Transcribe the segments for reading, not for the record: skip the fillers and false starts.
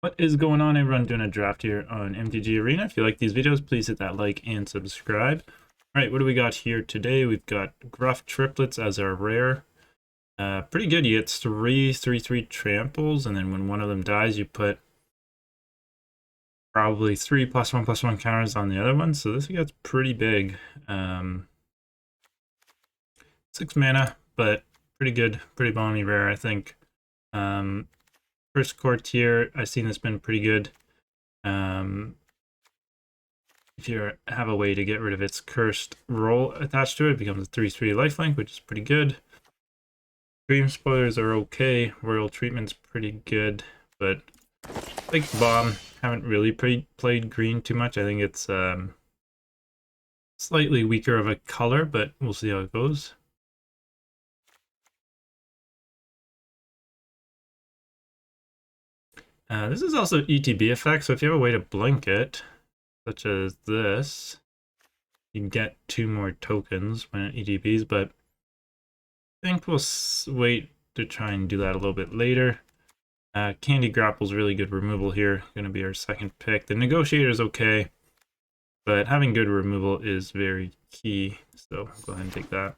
What is going on, everyone? Doing a draft here on MTG Arena. If you like these videos, please hit that like and subscribe. All right, what do we got here today? We've got Gruff Triplets as our rare. Pretty good. You get three 3/3 tramples, and then when one of them dies, you put probably 3+1/+1 counters on the other one. So this gets pretty big. 6 mana, but pretty good, pretty balmy rare, I think. First core tier, I've seen this been pretty good. If you have a way to get rid of its cursed roll attached to it, it becomes a 3/3 lifelink, which is pretty good. Dream spoilers are okay. Royal treatment's pretty good, but like bomb, haven't really played green too much. I think it's slightly weaker of a color, but we'll see how it goes. This is also ETB effect, so if you have a way to blink it, such as this, you can get 2 more tokens when it ETBs, but I think we'll wait to try and do that a little bit later. Candy Grapple's really good removal here, going to be our second pick. The Negotiator is okay, but having good removal is very key, so go ahead and take that.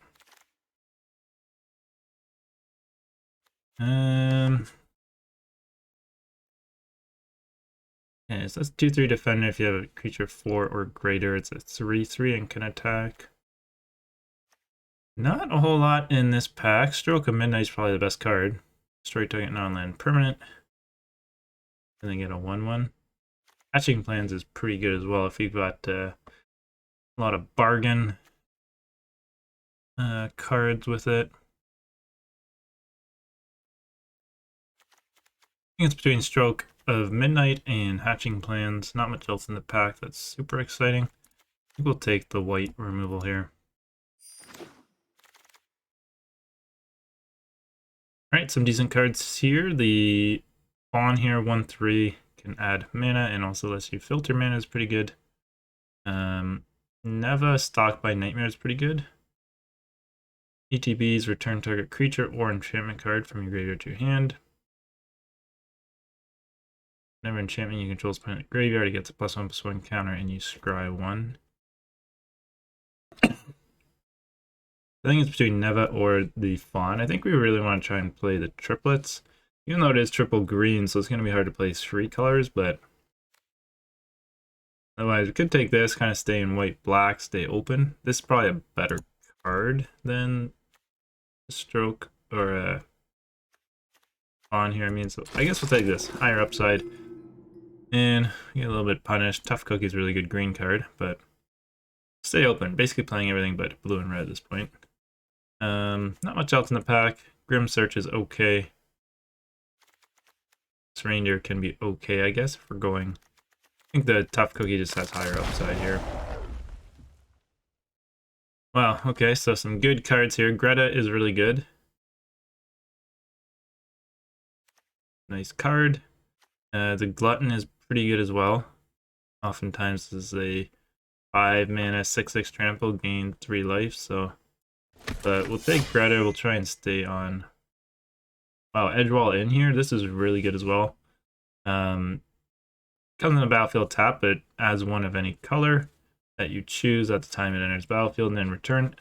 Yeah, so that's 2/3 defender. If you have a creature 4 or greater, it's a 3/3 and can attack. Not a whole lot in this pack. Stroke of Midnight is probably the best card. Destroy target non-land permanent. And then get a 1/1. Hatching Plans is pretty good as well if you've got a lot of bargain cards with it. I think it's between Stroke of Midnight and Hatching Plans. Not much else in the pack that's super exciting. I think we'll take the white removal here. Alright, some decent cards here. The Fawn here, 1/3, can add mana and also lets you filter mana is pretty good. Neva, Stalked by Nightmare is pretty good. ETBs, return target creature or enchantment card from your graveyard to your hand. Whenever enchantment you control is put in the graveyard, it gets a +1/+1 counter and you scry 1. I think it's between Neva or the Fawn. I think we really want to try and play the triplets, even though it is triple green, so it's going to be hard to play 3 colors, but otherwise we could take this, kind of stay in white-black, stay open. This is probably a better card than Stroke or Fawn here. I mean, so I guess we'll take this, higher upside, and get a little bit punished. Tough Cookie is a really good green card, but stay open. Basically playing everything but blue and red at this point. Not much else in the pack. Grim Search is okay. This Reindeer can be okay, I guess, if we're going. I think the Tough Cookie just has higher upside here. Wow, okay, so some good cards here. Greta is really good. Nice card. The Glutton is pretty good as well. Oftentimes this is a 5 mana 6/6 trample, gain 3 life, so but we'll take Greta. We'll try and stay on. Wow, Edgewall in here. This is really good as well. Comes in the battlefield tap, but adds 1 of any color that you choose at the time it enters battlefield, and then return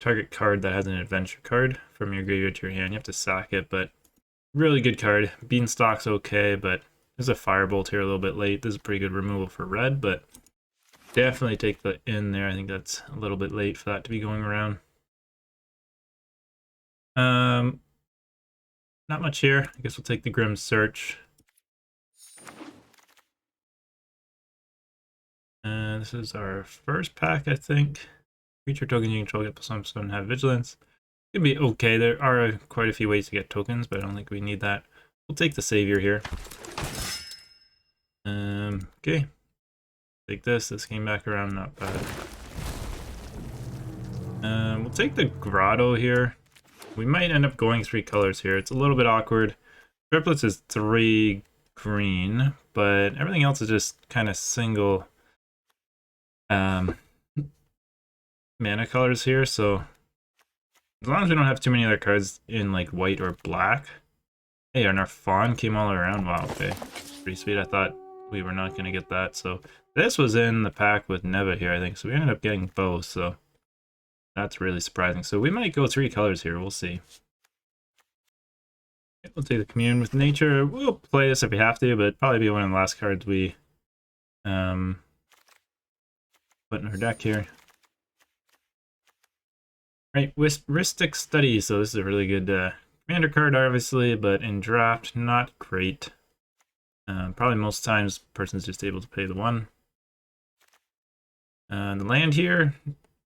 target card that has an adventure card from your graveyard to your hand. You have to sack it, but really good card. Beanstalk's okay, but there's a Firebolt here a little bit late. This is pretty good removal for red, but definitely take the in there. I think that's a little bit late for that to be going around. Not much here. I guess we'll take the Grim Search. This is our first pack, I think. Creature token you control get +1/+1 and have vigilance. Could be okay. There are quite a few ways to get tokens, but I don't think we need that. We'll take the Savior here. Okay. Take this. This came back around, not bad. We'll take the Grotto here. We might end up going 3 colors here. It's a little bit awkward. Triplets is 3 green, but everything else is just kind of single mana colors here, so as long as we don't have too many other cards in like white or black. Hey, and our Fawn came all around. Wow, okay. Pretty sweet. I thought we were not going to get that. So this was in the pack with Neva here, I think. So we ended up getting both. So that's really surprising. So we might go 3 colors here. We'll see. We'll take the Commune with Nature. We'll play this if we have to, but probably be one of the last cards we put in our deck here. Right, Ristic Study. So this is a really good commander card, obviously, but in draft, not great. Probably most times, person's just able to pay the 1. The land here,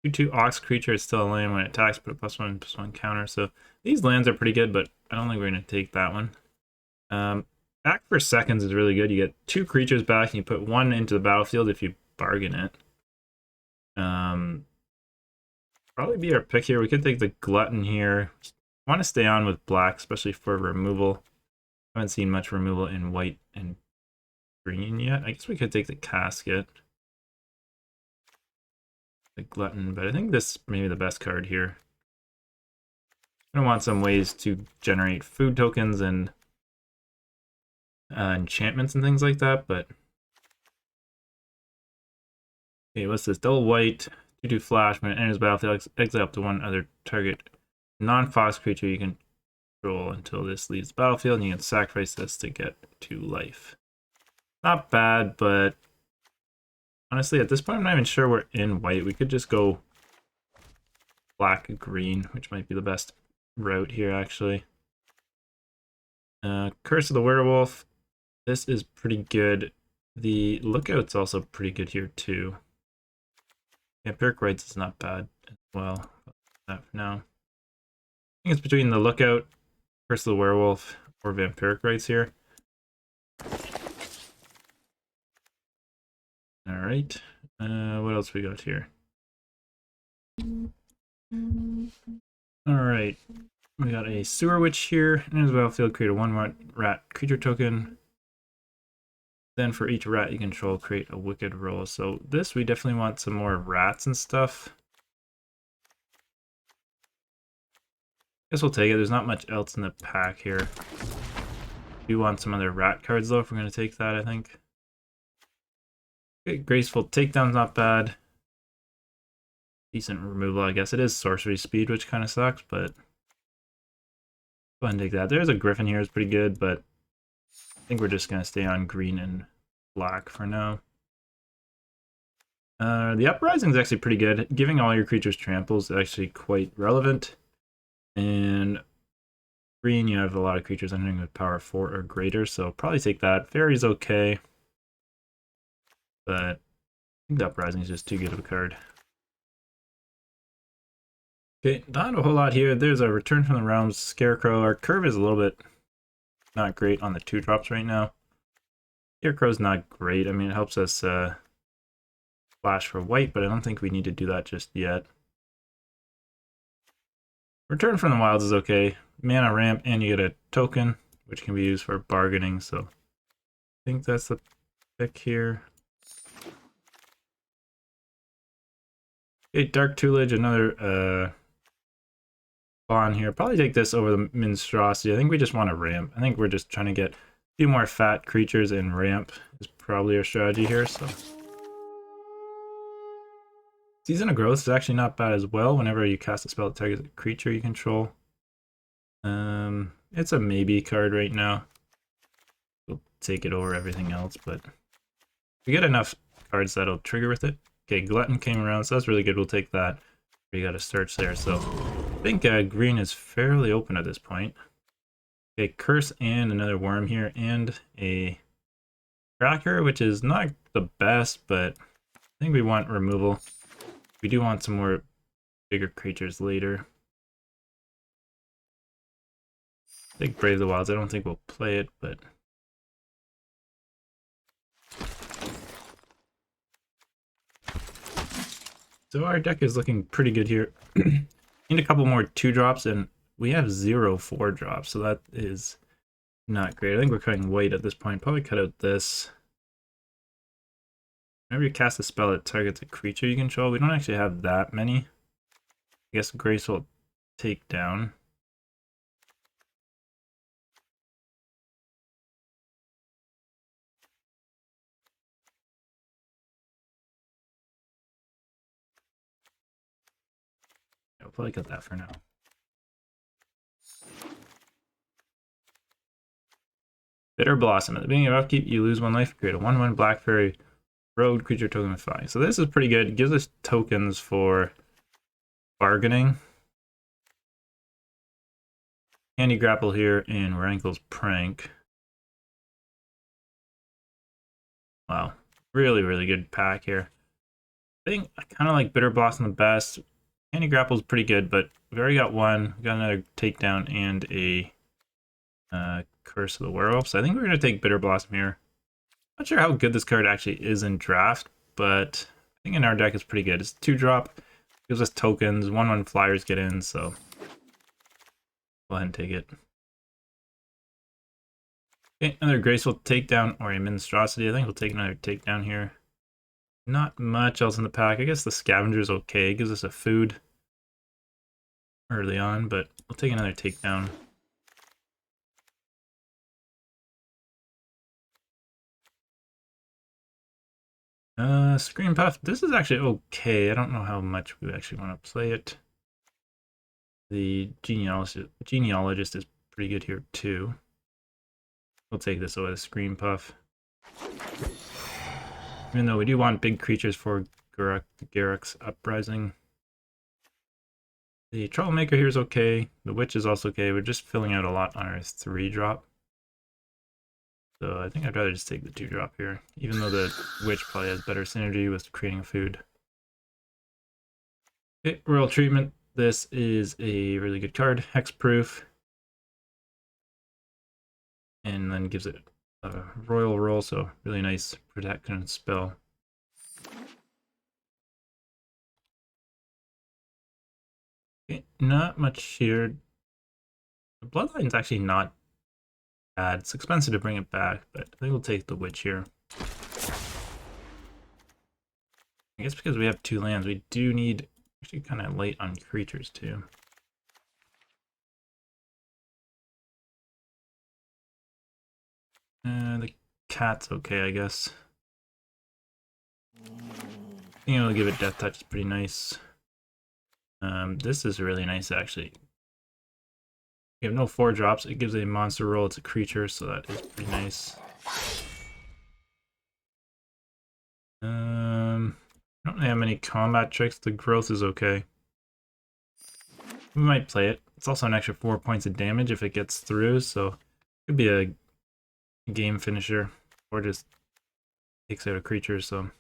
2/2 Ox creature. It's still a land when it attacks, put a +1/+1 counter. So these lands are pretty good, but I don't think we're going to take that one. Back for seconds is really good. You get 2 creatures back, and you put 1 into the battlefield if you bargain it. Probably be our pick here. We could take the Glutton here. Want to stay on with black, especially for removal. Haven't seen much removal in white and green yet. I guess we could take the Casket. The Glutton, but I think this may be the best card here. I want some ways to generate food tokens and enchantments and things like that, but... Okay, what's this? Double white, 2/2 flash. When it enters battlefield, exile up to 1 other target non-fox creature you can control until this leaves the battlefield, and you can sacrifice this to get 2 life. Not bad, but honestly, at this point, I'm not even sure we're in white. We could just go black-green, which might be the best route here, actually. Curse of the Werewolf. This is pretty good. The Lookout's also pretty good here, too. Vampiric Rites is not bad as well. Not for now. I think it's between the Lookout, Curse of the Werewolf, or Vampiric Rites here. Alright. What else we got here? Alright. We got a Sewer Witch here. Enters the battlefield, create a 1 rat creature token. Then for each rat you control, create a Wicked roll. So this, we definitely want some more rats and stuff. Guess we'll take it. There's not much else in the pack here. We want some other rat cards though if we're going to take that, I think. Okay, Graceful Takedown's not bad. Decent removal, I guess. It is sorcery speed, which kind of sucks, but go ahead and take that. There's a Griffin here, it's pretty good, but I think we're just going to stay on green and black for now. The Uprising is actually pretty good. Giving all your creatures tramples is actually quite relevant. And green, you have a lot of creatures entering with power 4 or greater, so probably take that. Fairy's okay, but I think the Uprising is just too good of a card. Okay, not a whole lot here. There's a Return from the Realms, Scarecrow. Our curve is a little bit not great on the 2-drops right now. Scarecrow's not great. I mean, it helps us flash for white, but I don't think we need to do that just yet. Return from the Wilds is okay. Mana ramp, and you get a token, which can be used for bargaining, so I think that's the pick here. Okay, Dark Tutelage, another Spawn here. Probably take this over the Monstrosity. I think we just want a ramp. I think we're just trying to get a few more fat creatures, and ramp is probably our strategy here. So Season of Growth is actually not bad as well. Whenever you cast a spell that targets a creature you control. It's a maybe card right now. We'll take it over everything else, but we get enough cards that'll trigger with it. Okay, Glutton came around, so that's really good. We'll take that. We got a search there, so I think green is fairly open at this point. Okay, Curse and another Worm here, and a Tracker, which is not the best, but I think we want removal. We do want some more bigger creatures later. I think Brave the Wilds, I don't think we'll play it, but... So our deck is looking pretty good here. Need a couple more 2-drops, and we have 0 4-drops, so that is not great. I think we're cutting white at this point. Probably cut out this. Whenever you cast a spell that targets a creature you control, we don't actually have that many. I guess Graceful Takedown. probably cut that for now. Bitter Blossom. At the beginning of upkeep, you lose 1 life. Create a 1/1 Black Fairy road creature token with 5. So this is pretty good. It gives us tokens for bargaining. Candy Grapple here and Rankle's Prank. Wow. Really, really good pack here. I think I kind of like Bitter Blossom the best. Candy Grapple is pretty good, but we've already got one. We got another takedown and a Curse of the Werewolf. So I think we're going to take Bitter Blossom here. Not sure how good this card actually is in draft, but I think in our deck it's pretty good. It's 2-drop, gives us tokens, 1/1 flyers get in, so go ahead and take it. Okay, another Graceful Takedown or a Monstrosity. I think we'll take another takedown here. Not much else in the pack. I guess the Scavenger is okay. It gives us a food early on, but we'll take another takedown. Scream Puff. This is actually okay. I don't know how much we actually want to play it. The Genealogist is pretty good here too. We'll take this over the Scream Puff. Even though we do want big creatures for Garruk's Uprising. The Troublemaker here is okay. The Witch is also okay. We're just filling out a lot on our 3-drop. So I think I'd rather just take the 2-drop here, even though the Witch probably has better synergy with creating food. Okay, Royal Treatment. This is a really good card, Hexproof. And then gives it a Royal Roll, so really nice protection spell. Okay, not much here. The Bloodline's actually not bad. It's expensive to bring it back, but I think we'll take the Witch here. I guess because we have 2 lands, we do need actually kind of late on creatures too. The cat's okay, I guess. Being able to give it Death Touch is pretty nice. This is really nice actually. We have no 4-drops. It gives a monster roll. It's a creature, so that is pretty nice. I don't have many combat tricks. The growth is okay. We might play it. It's also an extra 4 points of damage if it gets through, so it could be a game finisher, or just takes out a creature, so.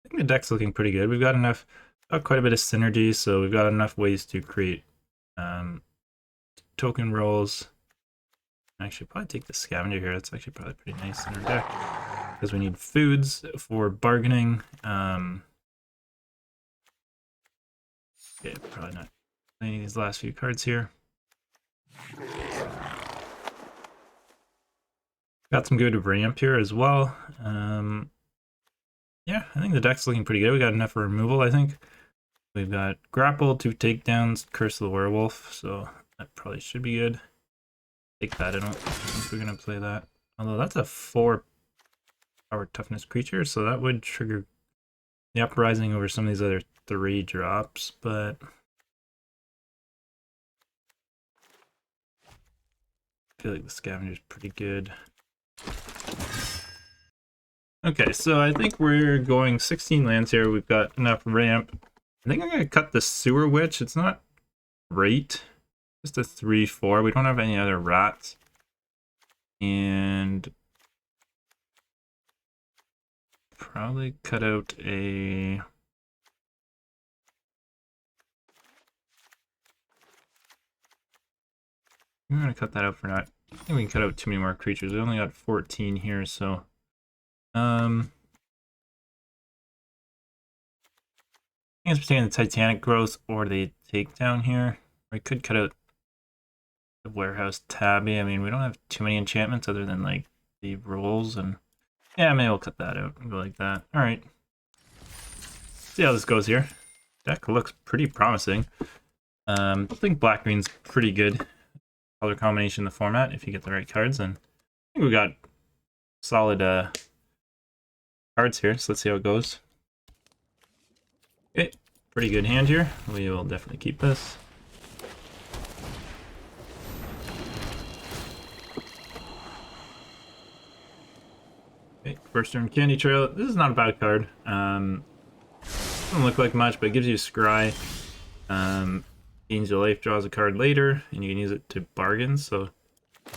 I think the deck's looking pretty good. We've got quite a bit of synergy, so we've got enough ways to create token rolls. Actually, probably take the Scavenger here. That's actually probably pretty nice in our deck, because we need foods for bargaining. Okay, probably not playing these last few cards here. Got some good ramp here as well. Yeah, I think the deck's looking pretty good. We got enough for removal, I think. We've got Grapple, 2 takedowns, Curse of the Werewolf, so that probably should be good. Take that. I don't think we're going to play that. Although that's a 4-power toughness creature, so that would trigger the Uprising over some of these other 3-drops, but I feel like the Scavenger's pretty good. Okay, so I think we're going 16 lands here. We've got enough ramp. I think I'm going to cut the Sewer Witch. It's not great. Just a 3/4. We don't have any other rats. And probably cut out a... I'm going to cut that out for now. I think we can cut out too many more creatures. We only got 14 here, so... I think it's between the Titanic Growth or the Takedown here. We could cut out the Warehouse Tabby. I mean, we don't have too many enchantments other than like the rolls, and yeah, maybe we'll cut that out and go like that. All right. See how this goes here. Deck looks pretty promising. I think black green's pretty good. color combination in the format if you get the right cards. And I think we got solid cards here, so let's see how it goes. Okay, pretty good hand here. We will definitely keep this. Okay, first turn Candy Trail. This is not a bad card. Doesn't look like much, but it gives you Scry. Gains your life, draws a card later, and you can use it to bargain. So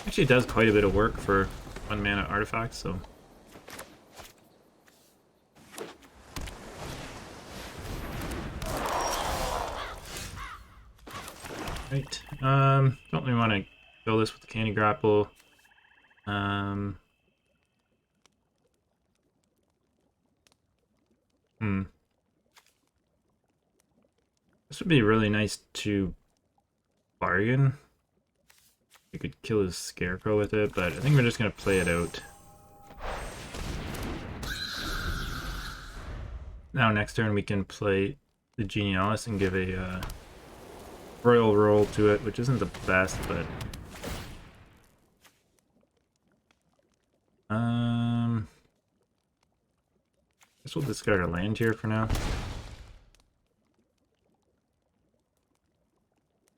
actually it does quite a bit of work for 1 mana artifacts. So right. Don't really want to kill this with the Candy Grapple. This would be really nice to bargain. You could kill his Scarecrow with it, but I think we're just gonna play it out. Now next turn we can play the Genialis and give a Royal Roll to it, which isn't the best, but I guess we'll discard a land here for now.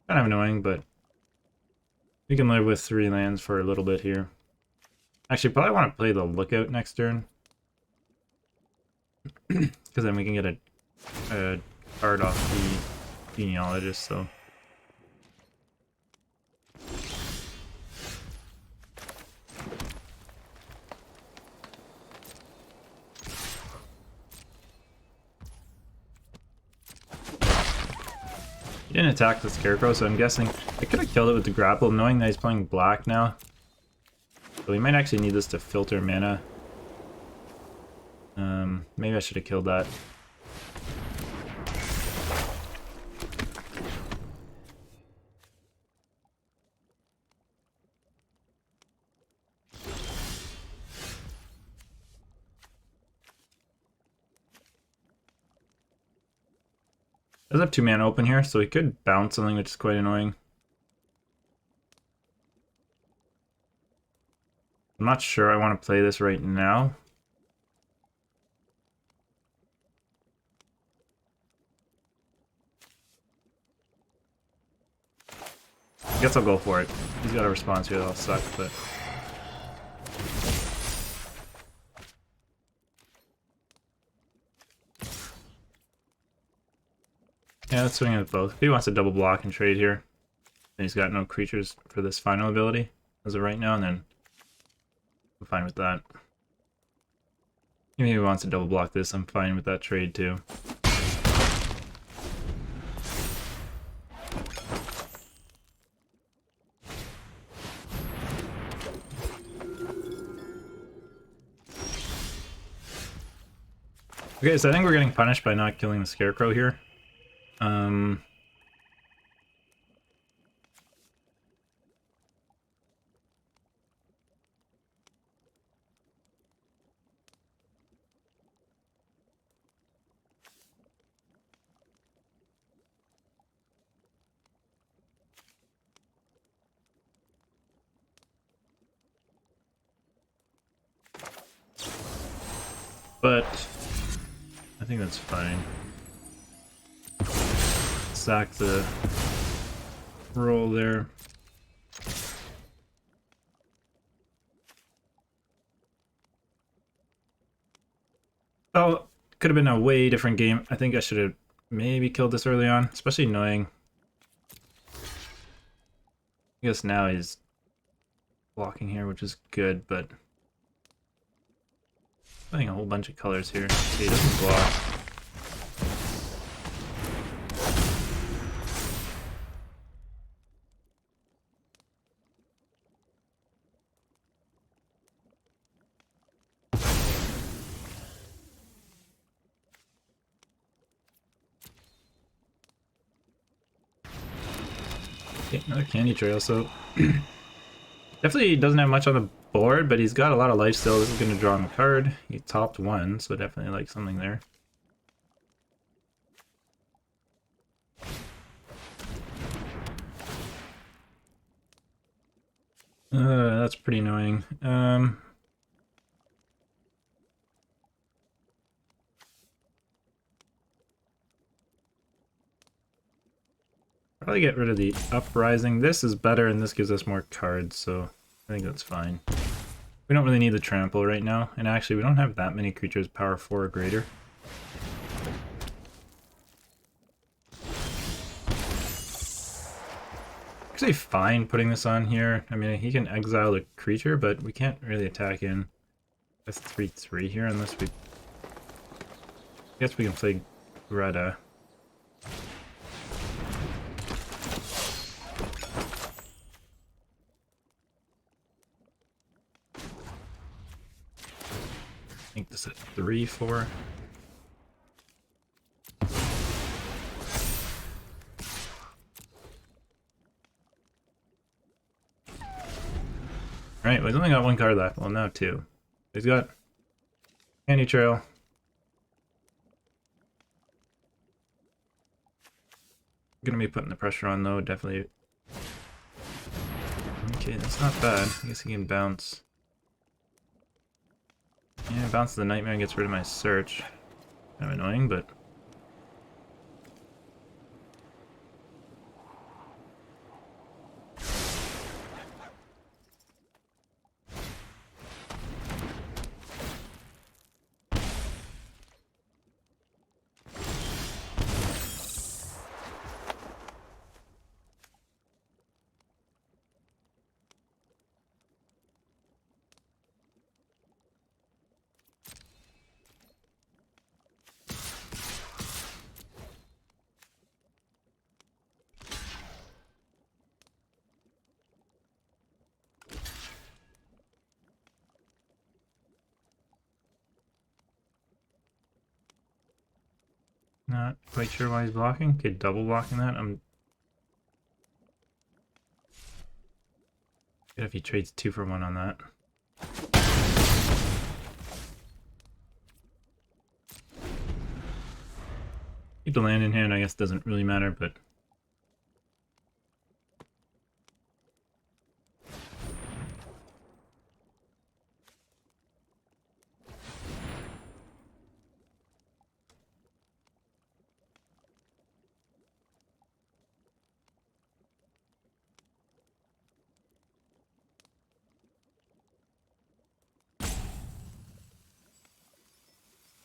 Kind of annoying, but we can live with 3 lands for a little bit here. Actually, probably want to play the Lookout next turn, because then we can get a card off the Genealogist, so... He didn't attack the Scarecrow, so I'm guessing I could have killed it with the grapple, knowing that he's playing black now. So we might actually need this to filter mana. Maybe I should have killed that. Does have 2 mana open here, so he could bounce something, which is quite annoying. I'm not sure I want to play this right now. I guess I'll go for it. He's got a response here that'll suck, but... Yeah, let's swing at both. If he wants to double block and trade here, then he's got no creatures for this final ability as of right now, and then I'm fine with that. Even if he wants to double block this, I'm fine with that trade too. Okay, so I think we're getting punished by not killing the Scarecrow here. But I think that's fine. Sack the roll there. Oh, could have been a way different game. I think I should have maybe killed this early on, especially knowing. I guess now he's blocking here, which is good, but playing a whole bunch of colors here. So he doesn't block. Okay, another Candy Trail, so definitely doesn't have much on the board, but he's got a lot of life still. This is going to draw him a card. He topped 1, so definitely like something there. That's pretty annoying. Probably get rid of the uprising. This is better and this gives us more cards, so I think that's fine. We don't really need the trample right now, and actually we don't have that many creatures power 4 or greater. Actually fine putting this on here. I mean, he can exile the creature, but we can't really attack in. That's 3/3 here unless we... I guess we can play Greta. I think this is 3/4. Alright, well, he's only got one card left. Well, now two. He's got Candy Trail. Gonna be putting the pressure on though, definitely. Okay, that's not bad. I guess he can bounce. Yeah, bounces the Nightmare and gets rid of my search. Kind of annoying, but... Not quite sure why he's blocking. Okay, double blocking that. I'm good if he trades 2 for 1 on that. Keep the land in hand, I guess doesn't really matter, but...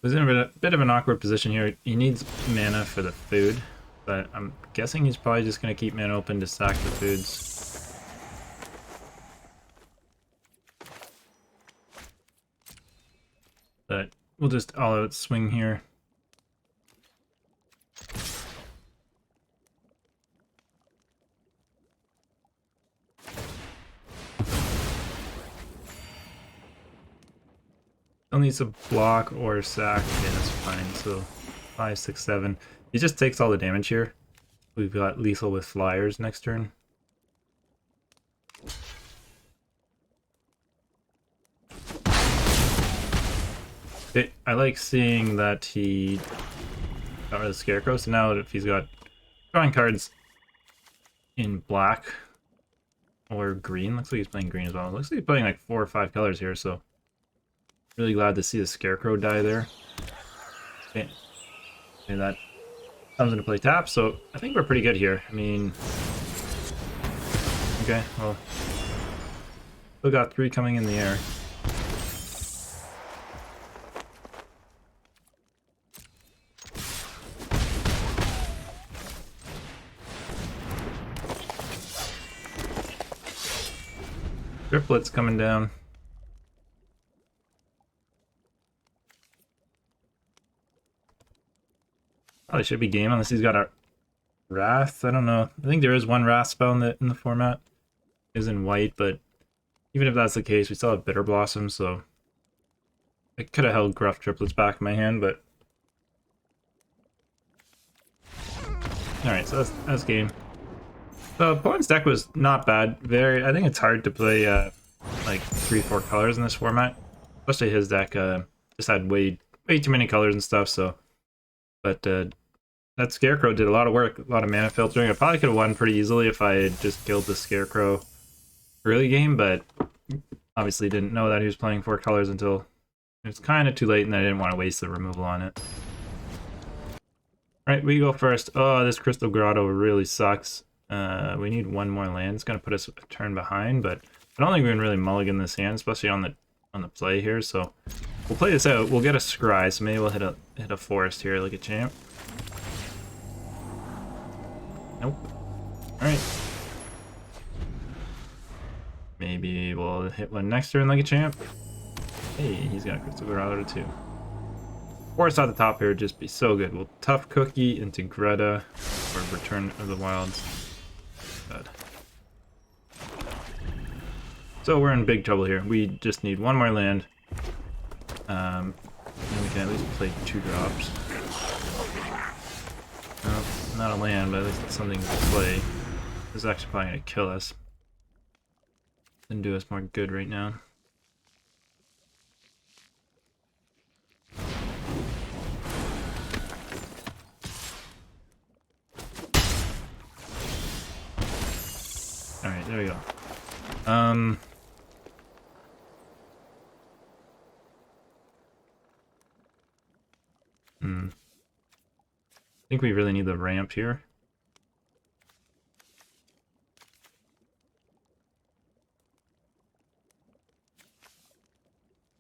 He's in a bit of an awkward position here. He needs mana for the food, but I'm guessing he's probably just going to keep mana open to sack the foods. But we'll just all-out swing here. Still needs a block or sack. Okay, that's fine. So 5, 6, 7. He just takes all the damage here. We've got lethal with flyers next turn. I like seeing that he got rid of the Scarecrow. So now if he's got drawing cards in black or green, looks like he's playing green as well. Looks like he's playing like 4 or 5 colors here, so really glad to see the Scarecrow die there. Okay. And that comes into play tap, so I think we're pretty good here. I mean... Okay, well... Still got 3 coming in the air. Triplets coming down. Probably should be game unless he's got a Wrath. I don't know. I think there is one Wrath spell in the format. It is in white, but even if that's the case, we still have Bitter Blossom, so I could have held Gruff Triplets back in my hand, but alright, so that's game. The opponent's deck was not bad. I think it's hard to play like 3-4 colors in this format. Especially his deck just had way too many colors and stuff, so but that Scarecrow did a lot of work, a lot of mana filtering. I probably could have won pretty easily if I had just killed the Scarecrow early game, but obviously didn't know that he was playing 4 colors until it was kind of too late, and I didn't want to waste the removal on it. Alright, we go first. Oh, this Crystal Grotto really sucks. We need one more land. It's going to put us a turn behind, but I don't think we can really mulligan this hand, especially on the play here, so we'll play this out. We'll get a scry, so maybe we'll hit a forest here like a champ. Nope. Alright. Maybe we'll hit one next turn like a champ. Hey, he's got a Crystal Grotto too. Forest at the top here would just be so good. We'll Tough Cookie into Greta or Return of the Wilds. Bad. So we're in big trouble here. We just need one more land. And we can at least play 2 drops. No, not a land, but at least it's something to play. This is actually probably going to kill us. And do us more good right now. Alright, there we go. I think we really need the ramp here.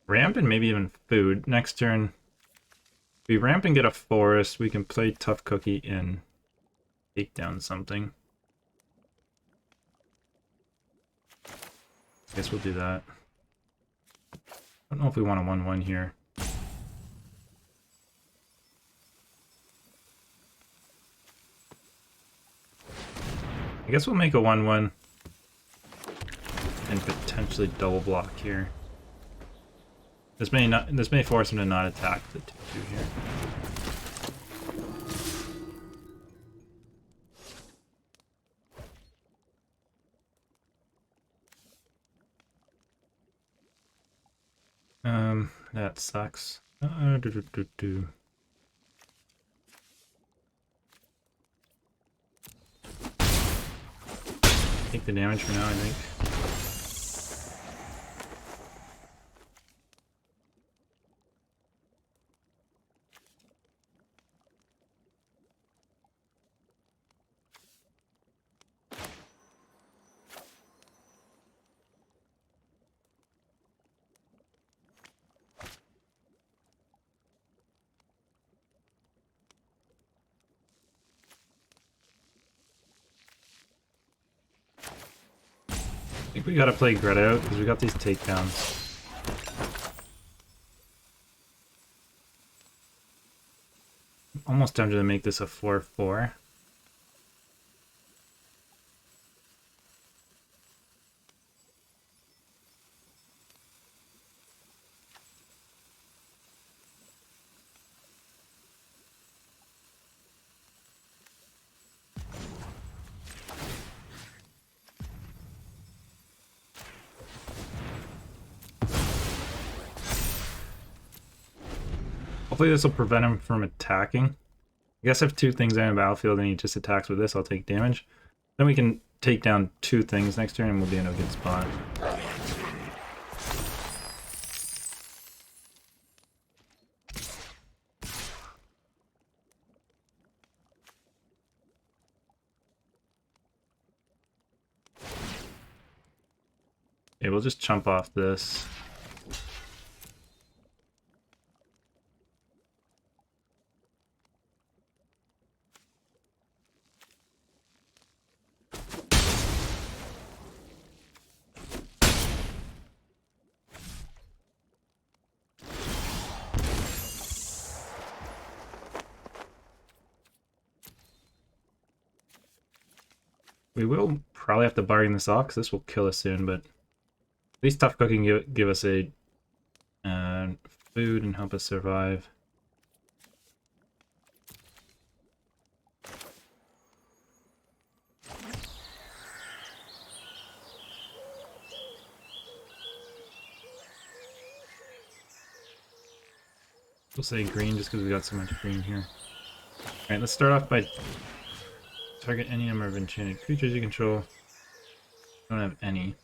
Ramp and maybe even food. Next turn, if we ramp and get a forest, we can play Tough Cookie and take down something. Guess we'll do that. I don't know if we want a 1/1 here. I guess we'll make a 1/1 and potentially double block here. This may force him to not attack the 2/2 here. That sucks. Take the damage for now, I think. I think we gotta play Greta out because we got these takedowns. Almost tempted to make this a 4/4. Hopefully this will prevent him from attacking. I guess if 2 things are in the battlefield and he just attacks with this, I'll take damage. Then we can take down 2 things next turn and we'll be in a good spot. Okay, we'll just chump off this. We will probably have to bargain this off because this will kill us soon, but at least Tough Cooking give us a food and help us survive. We'll say green just because we got so much green here. Alright, let's start off by target any number of enchanted creatures you control. Don't have any.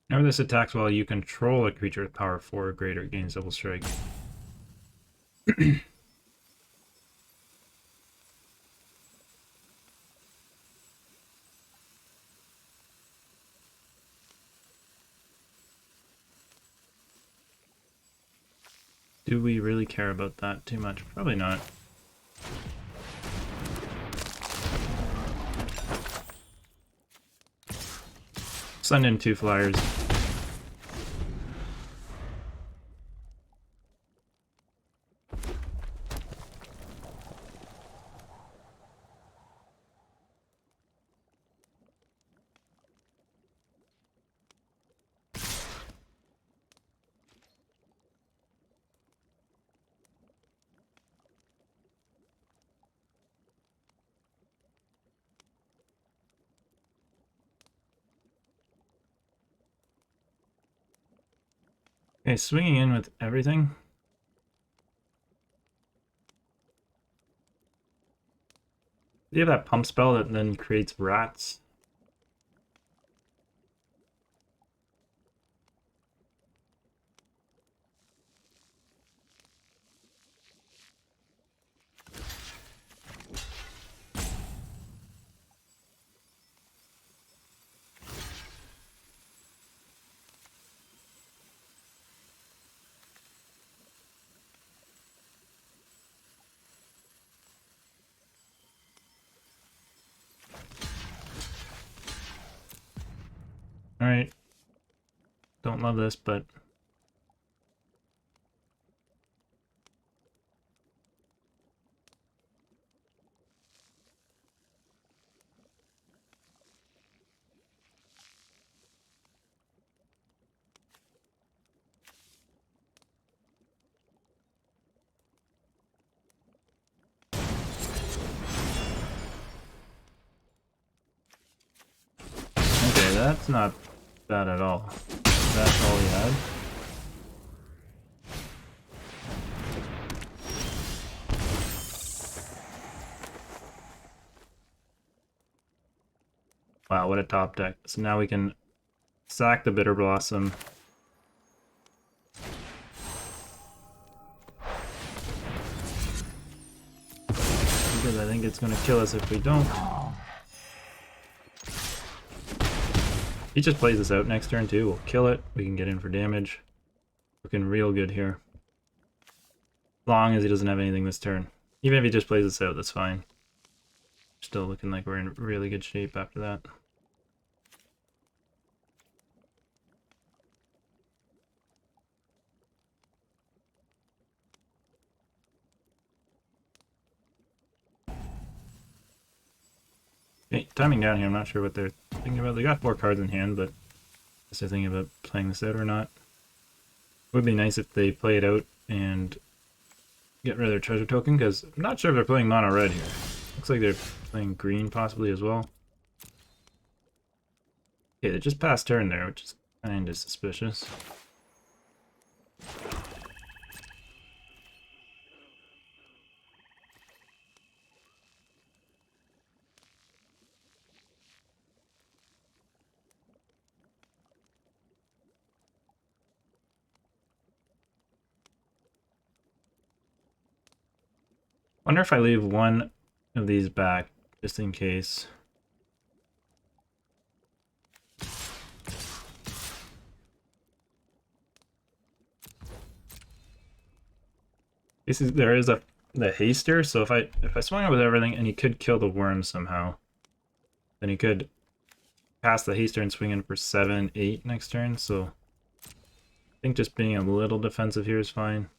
Whenever this attacks while you control a creature with power 4 or greater, it gains double strike. Do we really care about that too much? Probably not. Send in 2 flyers. Okay, swinging in with everything. Do you have that pump spell that then creates rats? Alright. Don't love this, but... Okay, that's not bad at all. That's all he had. Wow, what a top deck. So now we can sack the Bitter Blossom. Because I think it's going to kill us if we don't. He just plays this out next turn too. We'll kill it. We can get in for damage. Looking real good here. As long as he doesn't have anything this turn. Even if he just plays this out, that's fine. Still looking like we're in really good shape after that. Okay, timing down here, I'm not sure what they're thinking about. They got 4 cards in hand, but I guess they're thinking about playing this out or not. It would be nice if they play it out and get rid of their treasure token, because I'm not sure if they're playing mono red here. Looks like they're playing green possibly as well. Okay, they just passed turn there, which is kind of suspicious. Wonder if I leave one of these back, just in case. There is the haster, so if I swung it with everything and he could kill the worm somehow, then he could pass the haster and swing in for 7, 8 next turn, so I think just being a little defensive here is fine.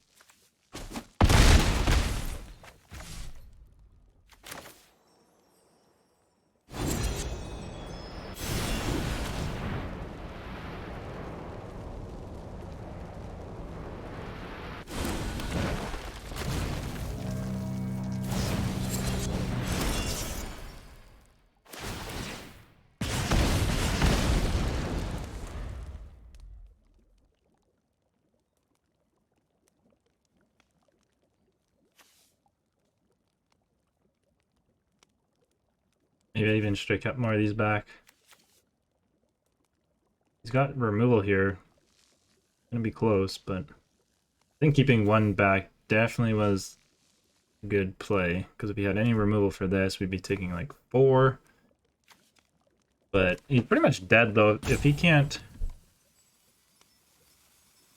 Maybe I even straight cut more of these back. He's got removal here. Gonna be close, but I think keeping one back definitely was a good play, because if he had any removal for this, we'd be taking like 4. But he's pretty much dead though. If he can't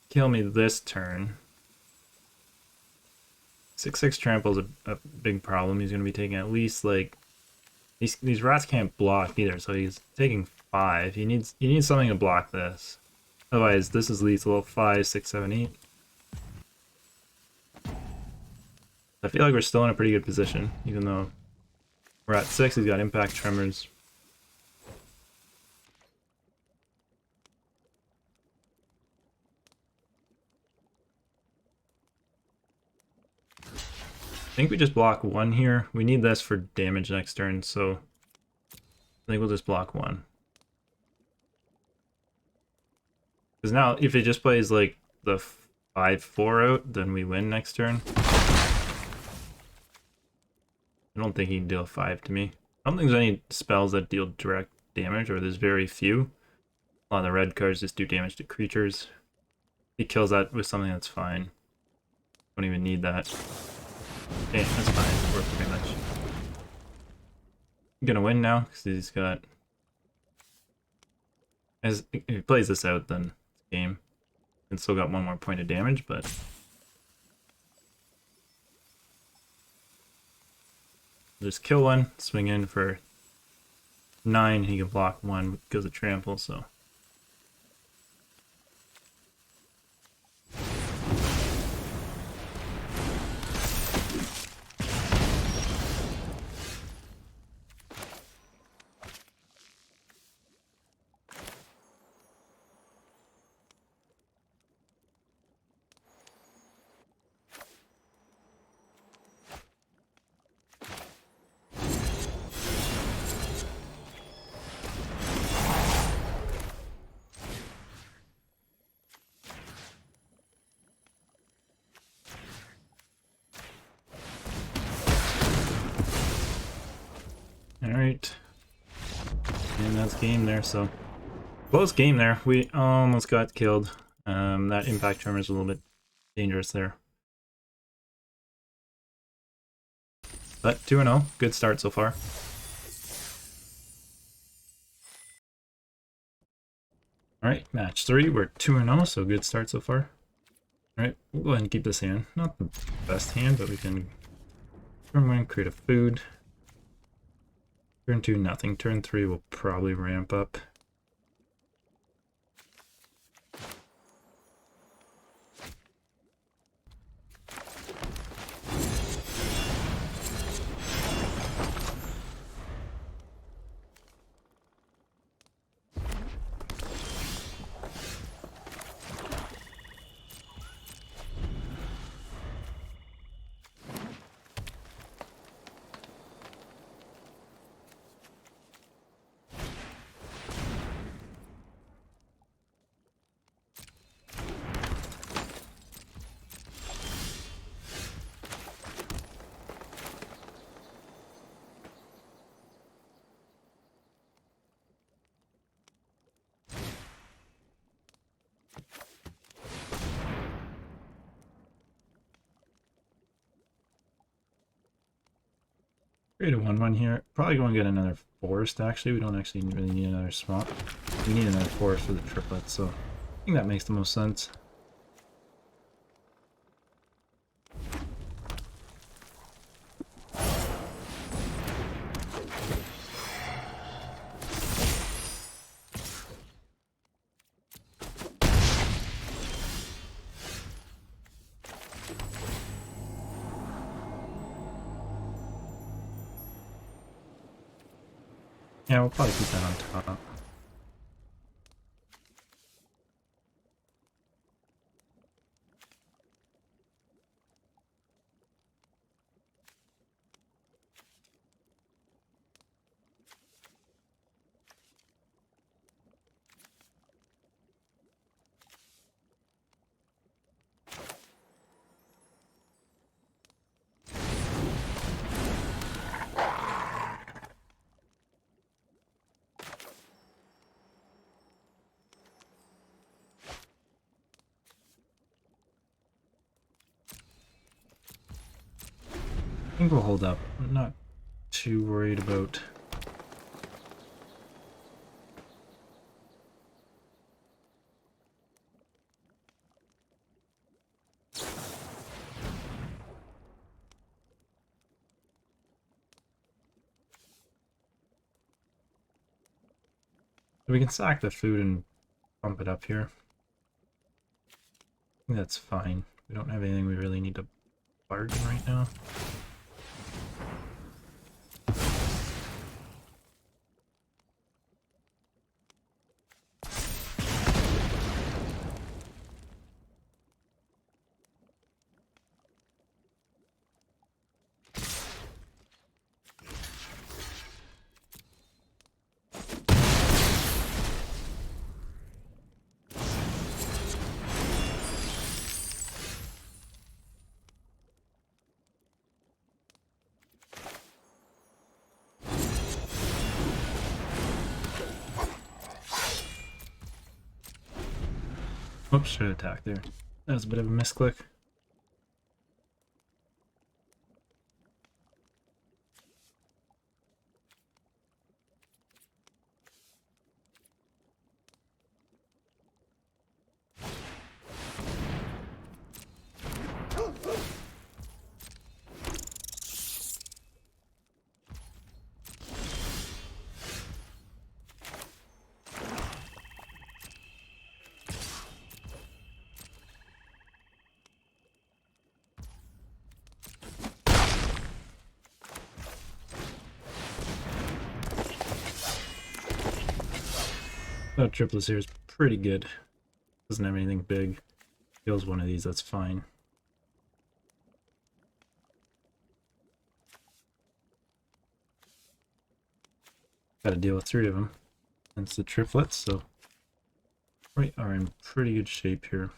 kill me this turn, 6/6 trample is a big problem. He's gonna be taking at least like these rats can't block either, so he's taking 5. He needs something to block this. Otherwise, this is lethal. 5, 6, 7, 8. I feel like we're still in a pretty good position, even though we're at 6. He's got impact tremors. I think we just block 1 here. We need this for damage next turn, so I think we'll just block 1. Because now, if he just plays like the 5/4 out, then we win next turn. I don't think he can deal 5 to me. I don't think there's any spells that deal direct damage, or there's very few. A lot of the red cards just do damage to creatures. He kills that with something that's fine. Don't even need that. Okay, that's fine. We're pretty much gonna win now, because he's got... If he plays this out, then it's game. And still got 1 more point of damage, but... Just kill 1, swing in for 9, he can block 1 because of trample, so... Alright. And that's game there, so... Close game there. We almost got killed. That impact tremor is a little bit dangerous there. But 2-0. Good start so far. Alright, match 3. We're 2-0, so good start so far. Alright, we'll go ahead and keep this hand. Not the best hand, but we can turn 1, create a food. Turn 2, nothing. Turn 3 will probably ramp up. Create a 1/1 here. Probably going to get another forest, actually. We don't actually really need another swamp. We need another forest for the triplets, so I think that makes the most sense. Yeah, we'll probably keep that on top. think we'll hold up. I'm not too worried about we can sack the food and bump it up here. I think that's fine. We don't have anything we really need to bargain right now. Oops, should have attacked there. That was a bit of a misclick. Oh, triplets here is pretty good. Doesn't have anything big. Kills one of these, that's fine. Gotta deal with 3 of them. It's the triplets, so we are in pretty good shape here.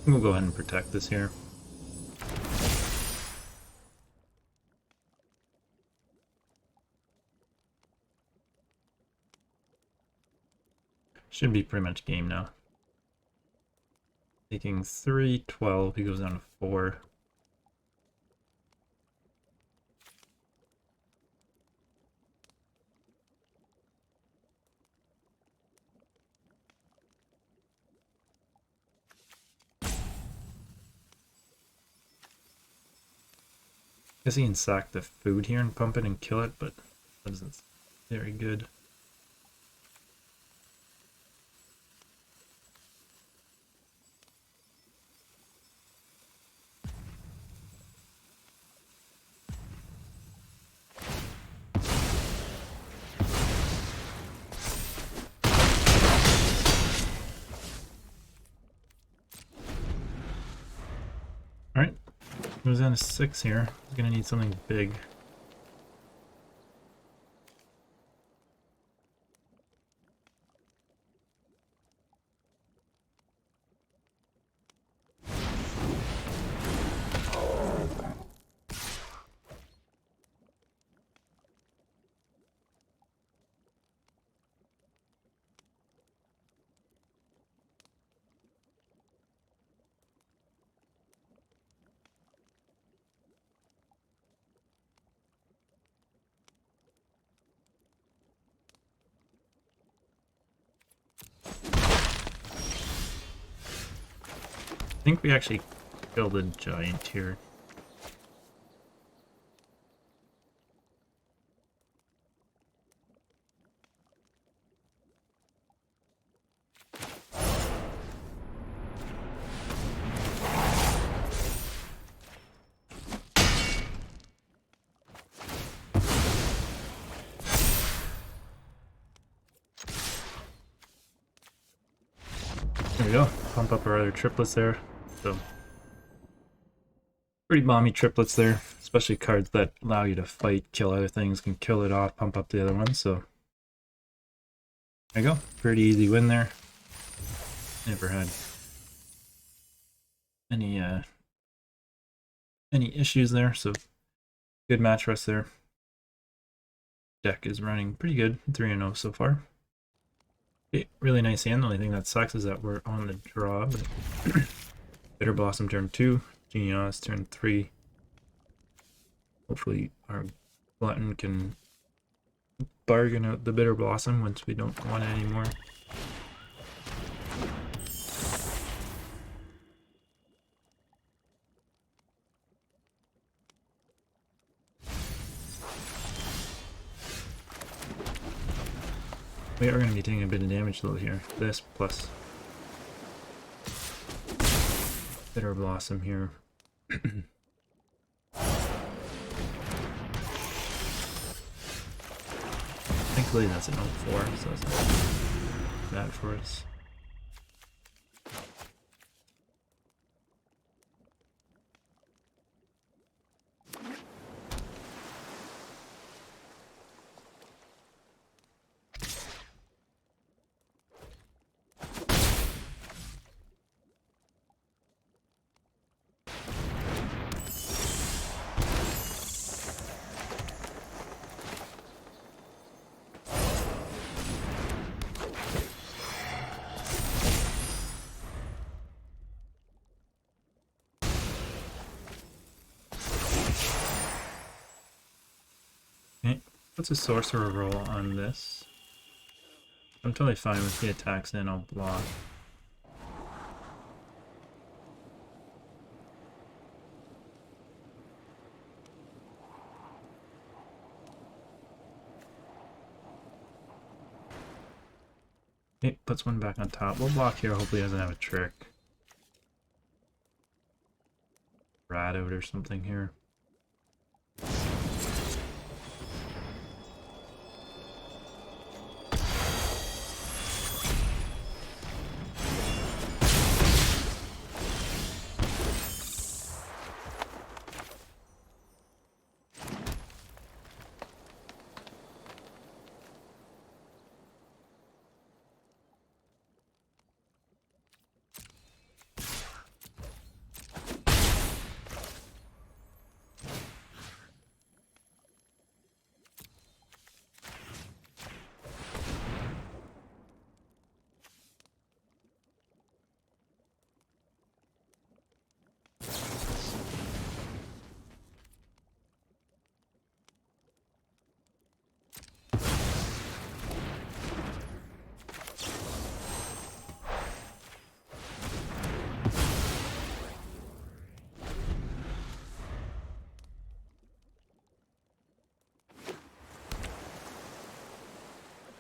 We'll go ahead and protect this here. Should be pretty much game now. Taking 3, 12, he goes down to 4. Guess he can sack the food here and pump it and kill it, but that isn't very good. Alright, goes down to 6 here. He's gonna need something big. think we actually killed a giant here. There we go. Pump up our other triplets there. So pretty bomby triplets there, especially cards that allow you to fight, kill other things, can kill it off, pump up the other ones. So there you go. Pretty easy win there. Never had any issues there, so good match for us there. Deck is running pretty good, 3-0 so far. Okay, really nice hand. The only thing that sucks is that we're on the draw, but Bitter Blossom turn 2, Genius turn 3. Hopefully our Glutton can bargain out the Bitter Blossom once we don't want it anymore. We are going to be taking a bit of damage though here. This plus Bitter Blossom here. Thankfully that's an 0-4, so that's not bad for us. Okay, what's a sorcerer roll on this? I'm totally fine with the attacks in, I'll block. Okay, puts one back on top. We'll block here, hopefully he doesn't have a trick. Rat out or something here.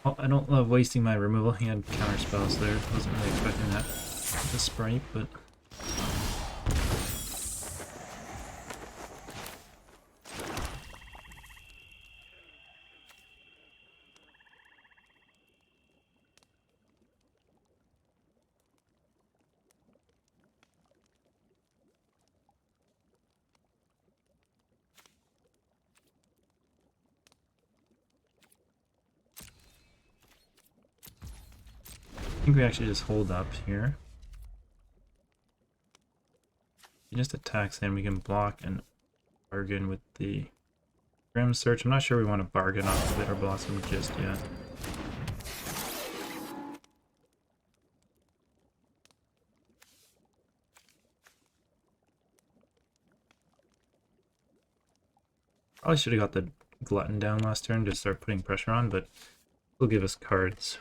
Oh, I don't love wasting my removal. He had counter spells there. Wasn't really expecting that with the sprite, but I think we actually just hold up here. He just attacks and we can block and bargain with the Grim Search. I'm not sure we want to bargain off the Bitter Blossom just yet. Probably should have got the Glutton down last turn to start putting pressure on, but it'll give us cards.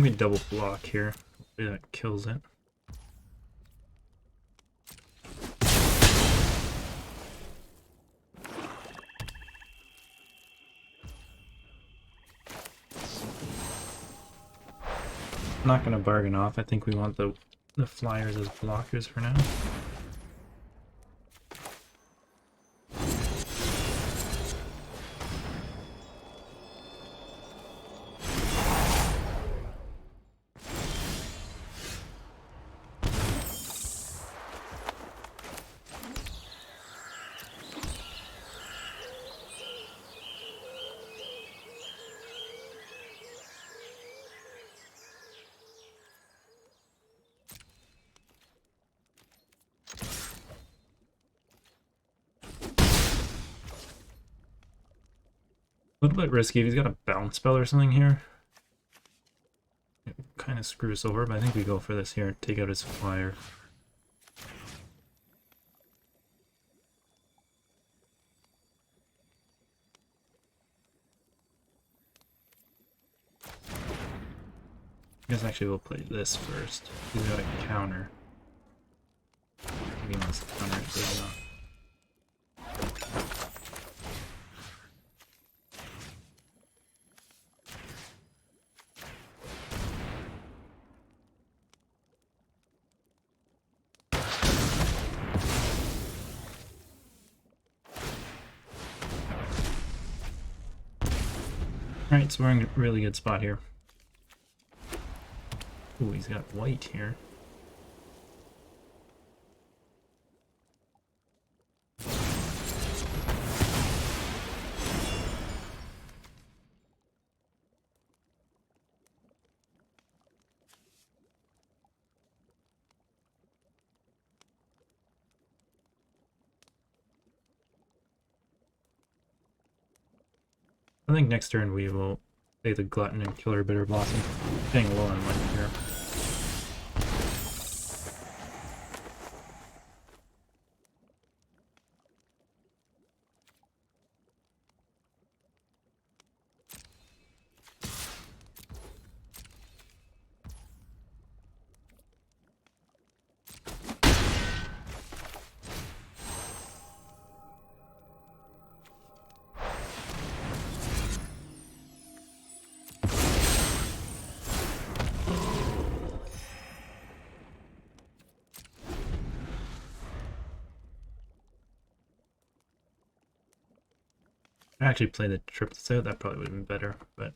think we double block here. Hopefully that kills it. I'm not going to bargain off. I think we want the flyers as blockers for now. A little bit risky if he's got a bounce spell or something here. It kind of screws over, but I think we go for this here. Take out his flyer. I guess actually we'll play this first. He's got a counter. Maybe he wants to counter it, doesn't know. Alright, so we're in a really good spot here. Ooh, he's got white here. I think next turn we will play the Glutton and Killer Bitter Blossom. Staying low on life here. I actually play the triplets out, that probably would have been better, but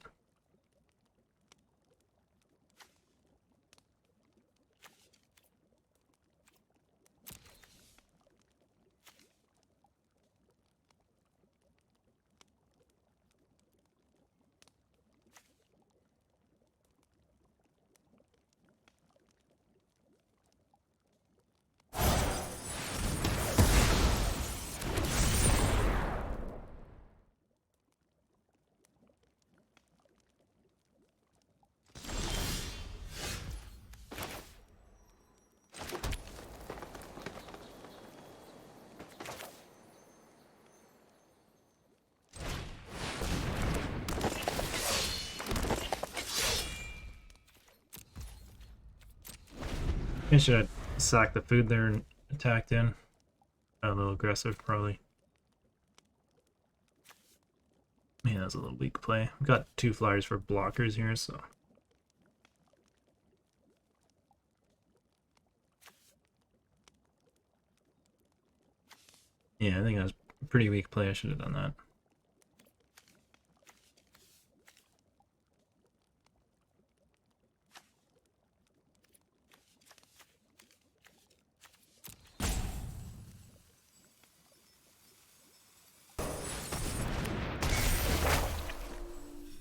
I should have sacked the food there and attacked in. A little aggressive, probably. Yeah, that was a little weak play. We've got 2 flyers for blockers here, so. Yeah, I think that was a pretty weak play. I should have done that.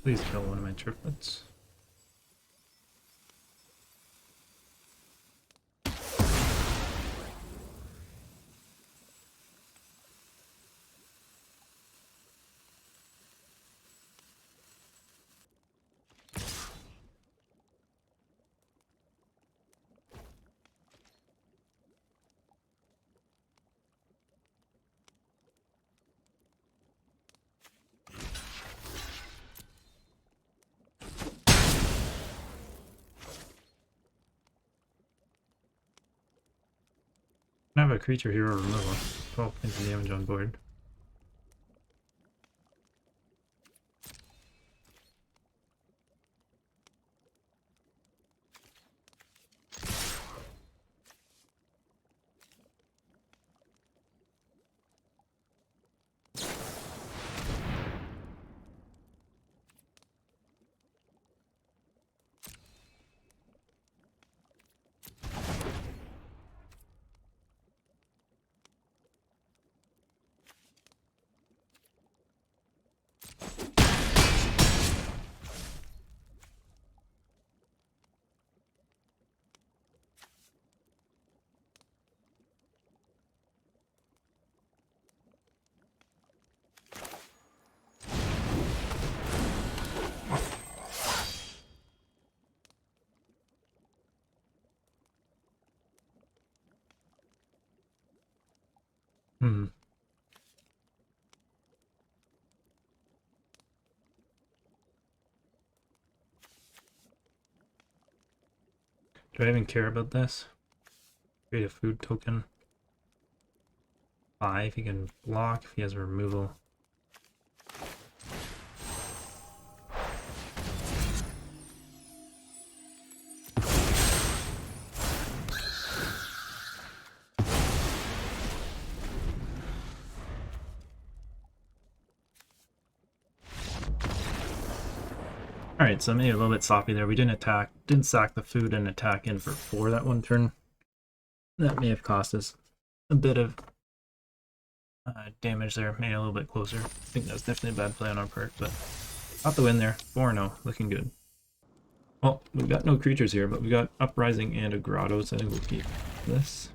Please kill one of my triplets. a creature hero removal. 12 points of damage on board. Hmm. Do I even care about this? Create a food token. 5, he can block if he has a removal. Alright, so maybe a little bit sloppy there. We didn't sack the food and attack in for 4 that one turn. That may have cost us a bit of damage there, made it a little bit closer. I think that was definitely a bad play on our part, but got the win there. 4-0, looking good. Well, we've got no creatures here, but we got Uprising and a Grotto, so I think we'll keep this.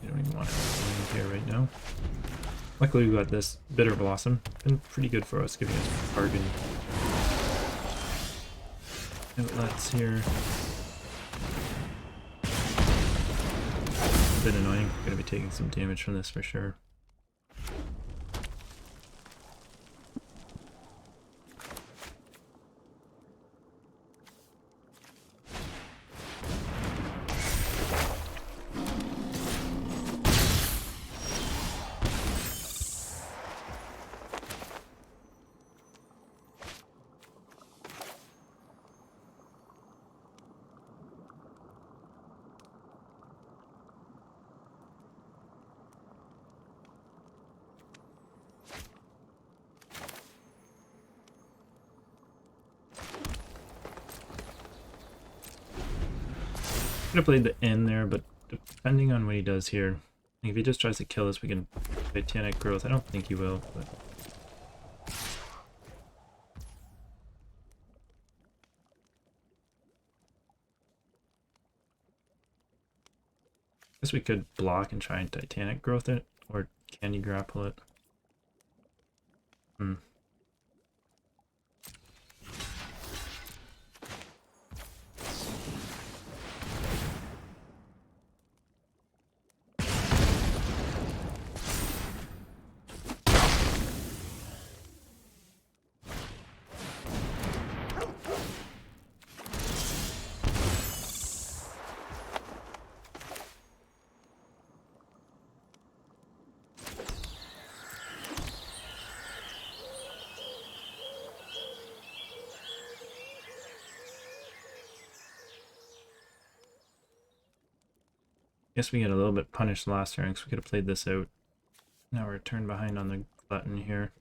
You don't even want anything here right now. Luckily we got this Bitter Blossom. Been pretty good for us, giving us bargain outlets here. A bit annoying. Gonna be taking some damage from this for sure. Could have played the end there, but depending on what he does here, if he just tries to kill us, we can Titanic Growth. I don't think he will, but I guess we could block and try and Titanic Growth it, or Candy Grapple it. Guess we get a little bit punished last turn because we could have played this out. Now we're turned behind on the button here.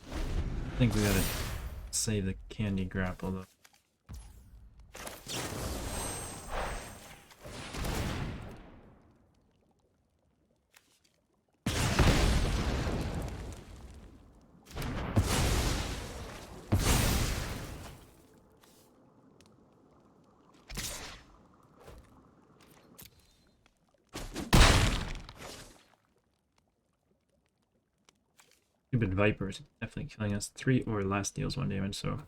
I think we gotta save the Candy Grapple though. Stupid Vipers definitely killing us. 3 or less deals 1 damage, so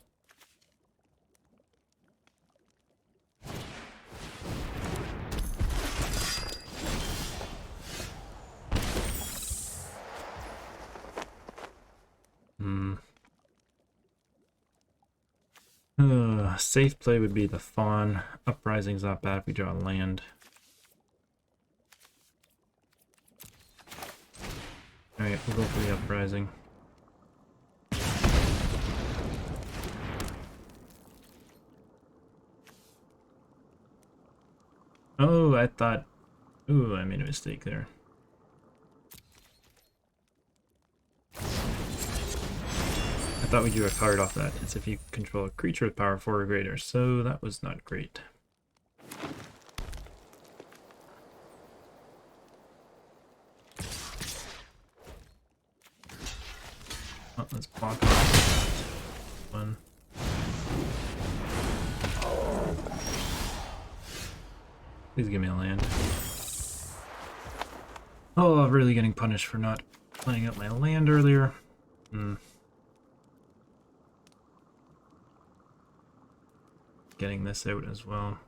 Safe play would be the Fawn. Uprising's not bad if we draw land. Alright, we'll go for the Uprising. Oh, I thought... Ooh, I made a mistake there. I thought we drew a card off that. It's if you control a creature with power 4 or greater, so that was not great. Oh, let's block off one. Please give me a land. Oh, I'm really getting punished for not playing out my land earlier. Getting this out as well.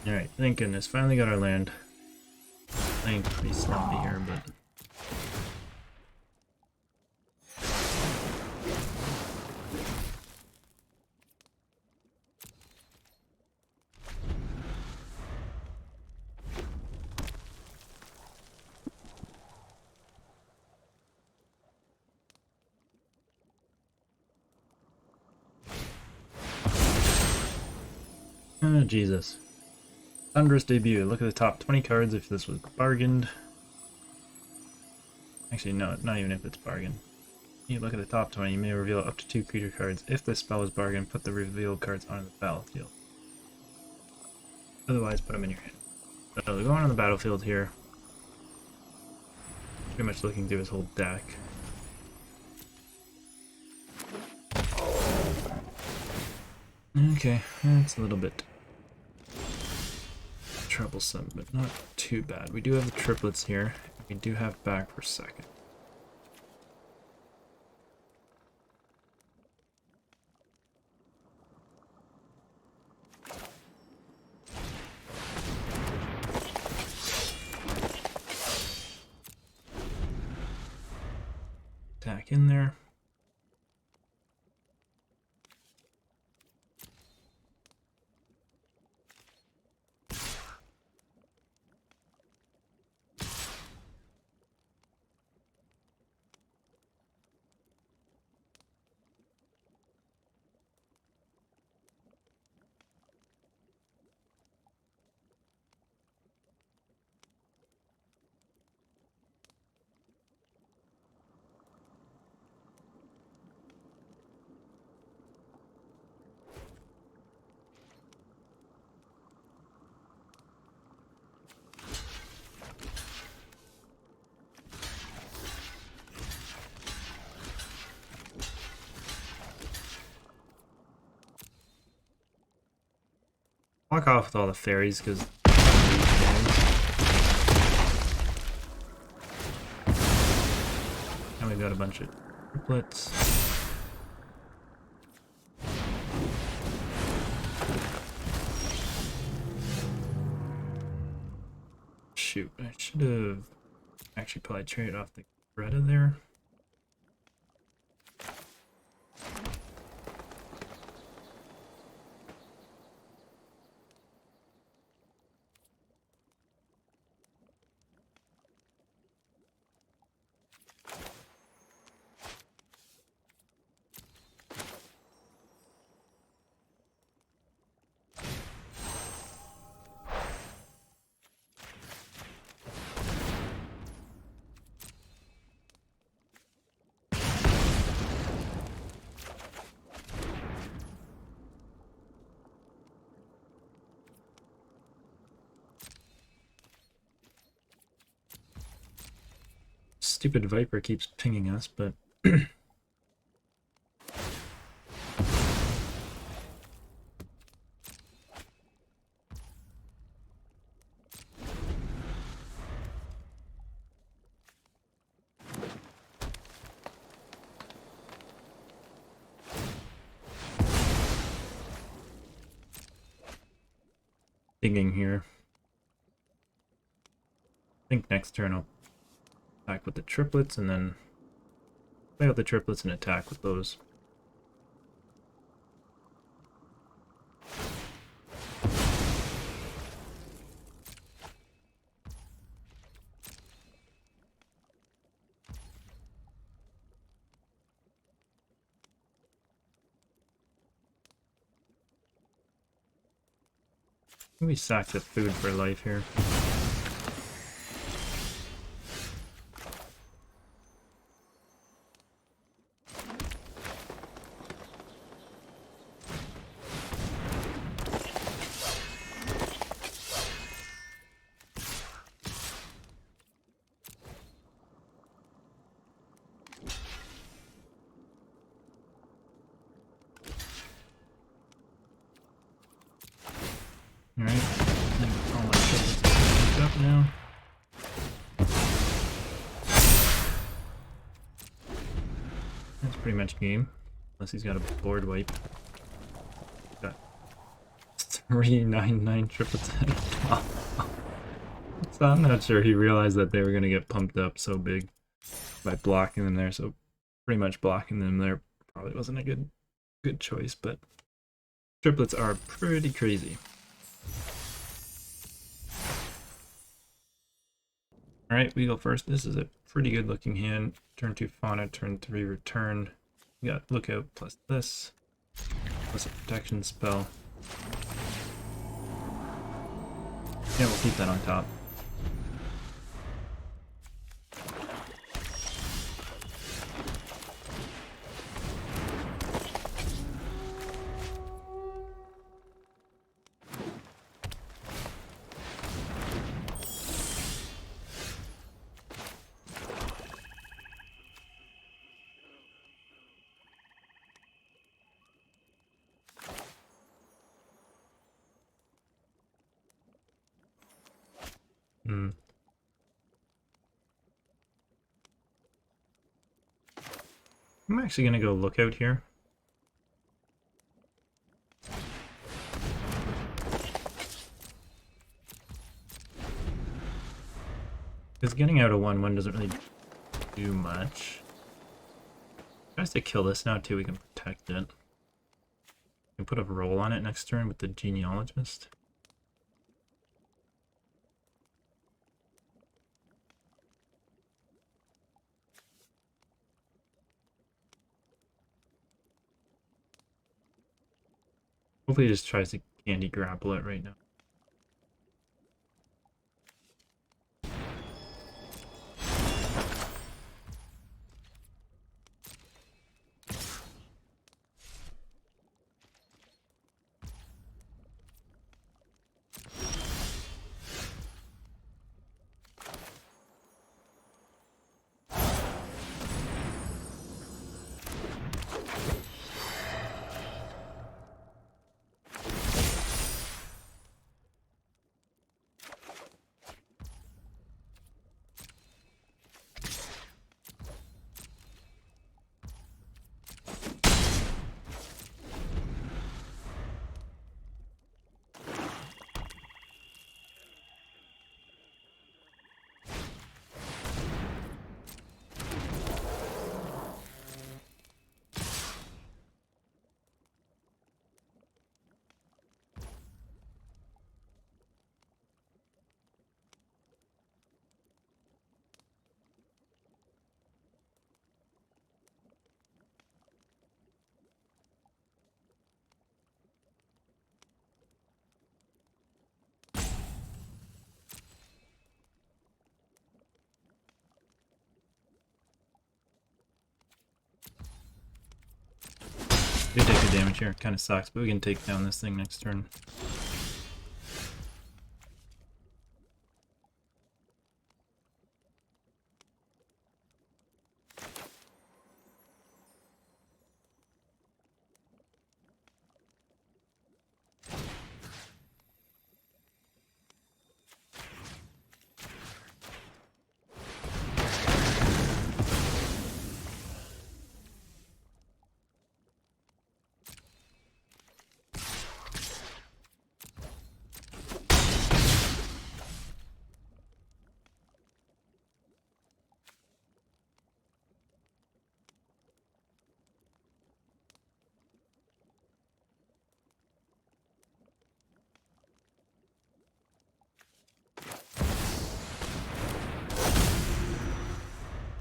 Alright, thank goodness. Finally got our land. Playing pretty sloppy here, but... Oh, Jesus. Thunderous Debut. Look at the top 20 cards if this was bargained. Actually, no, not even if it's bargained. You look at the top 20, you may reveal up to 2 creature cards. If this spell is bargained, put the revealed cards onto the battlefield. Otherwise, put them in your hand. So they're going on the battlefield here. Pretty much looking through his whole deck. Okay, that's a little bit troublesome, but not too bad. We do have the triplets here. We do have back for second. Attack in there. Walk off with all the fairies because and we've got a bunch of triplets. Shoot, I should have actually probably traded off the Greta there. stupid Viper keeps pinging us, but digging here. I think next turn I'll attack with the triplets and then play out the triplets and attack with those. We sack the food for life here. Alright, all my triplets are picked up now. That's pretty much game, unless he's got a board wipe. Got 399 triplets at a top. So I'm not sure he realized that they were going to get pumped up so big by blocking them there, so pretty much blocking them there probably wasn't a good choice, but triplets are pretty crazy. Alright, we go first. This is a pretty good looking hand. Turn 2 fauna, turn 3 return. We got lookout plus this, plus a protection spell. Yeah, we'll keep that on top. I'm actually gonna go lookout here. Because getting out a 1/1 doesn't really do much. Tries to kill this now too, we can protect it. We can put a roll on it next turn with the genealogist. Hopefully he just tries to candy grapple it right now. We take the damage here, it kind of sucks, but we can take down this thing next turn.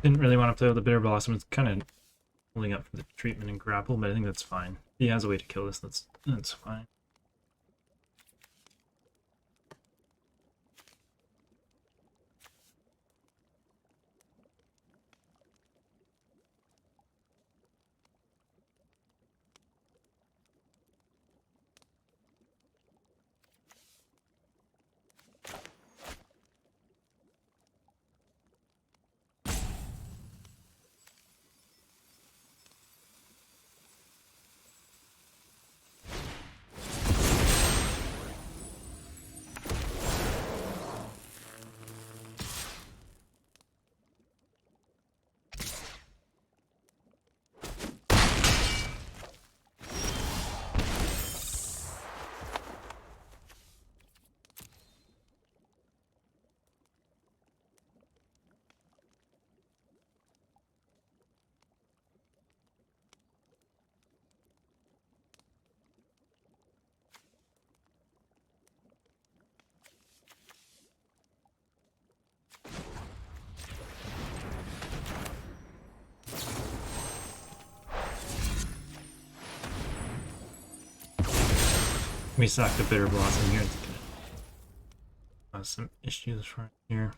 Didn't really want to play with the Bitter Blossom. It's kind of holding up for the treatment and grapple, but I think that's fine. He has a way to kill this. That's fine. We sack the Bitter Blossom here. It's gonna cause some issues for here.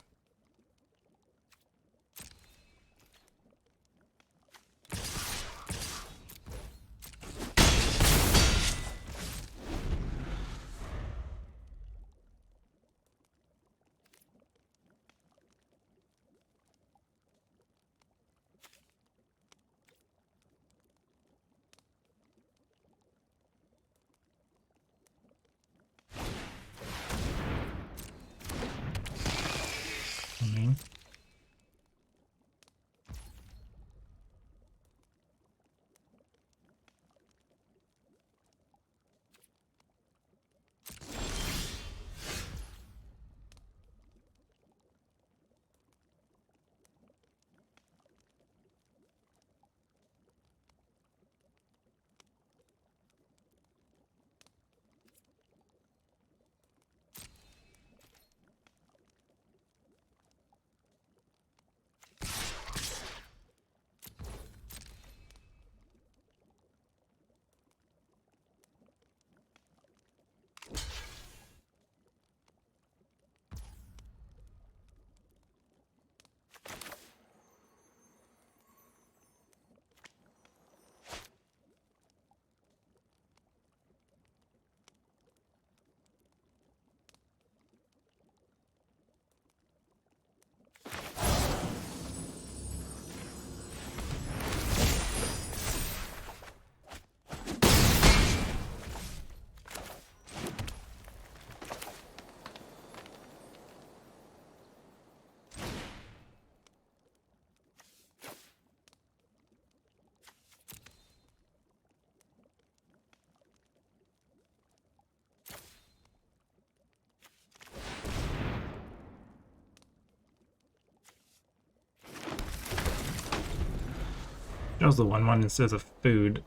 Shows the 1/1 instead of food.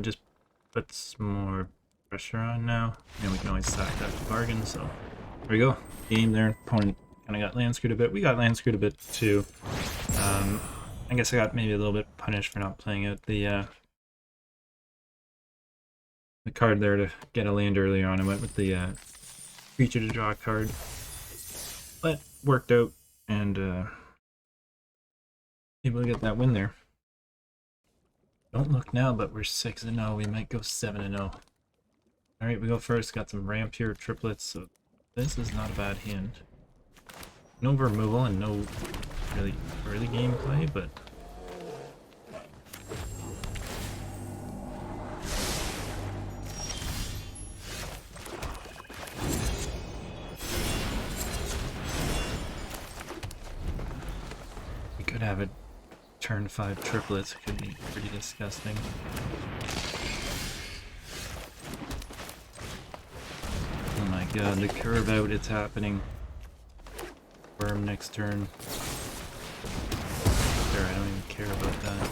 Just puts more pressure on now. And we can always sack that to bargain, so there we go. Game there. Opponent kind of got land screwed a bit. We got land screwed a bit too. I guess I got maybe a little bit punished for not playing out the card there to get a land earlier on. I went with the creature to draw a card. But worked out and able to get that win there. Don't look now, but we're 6-0. We might go 7-0. Alright, we go first. Got some Rampure triplets, so this is not a bad hand. No removal and no really early game play, but we could have it turn 5 triplets. Could be pretty disgusting. Oh my god, the curve out, it's happening. Worm next turn. There, I don't even care about that.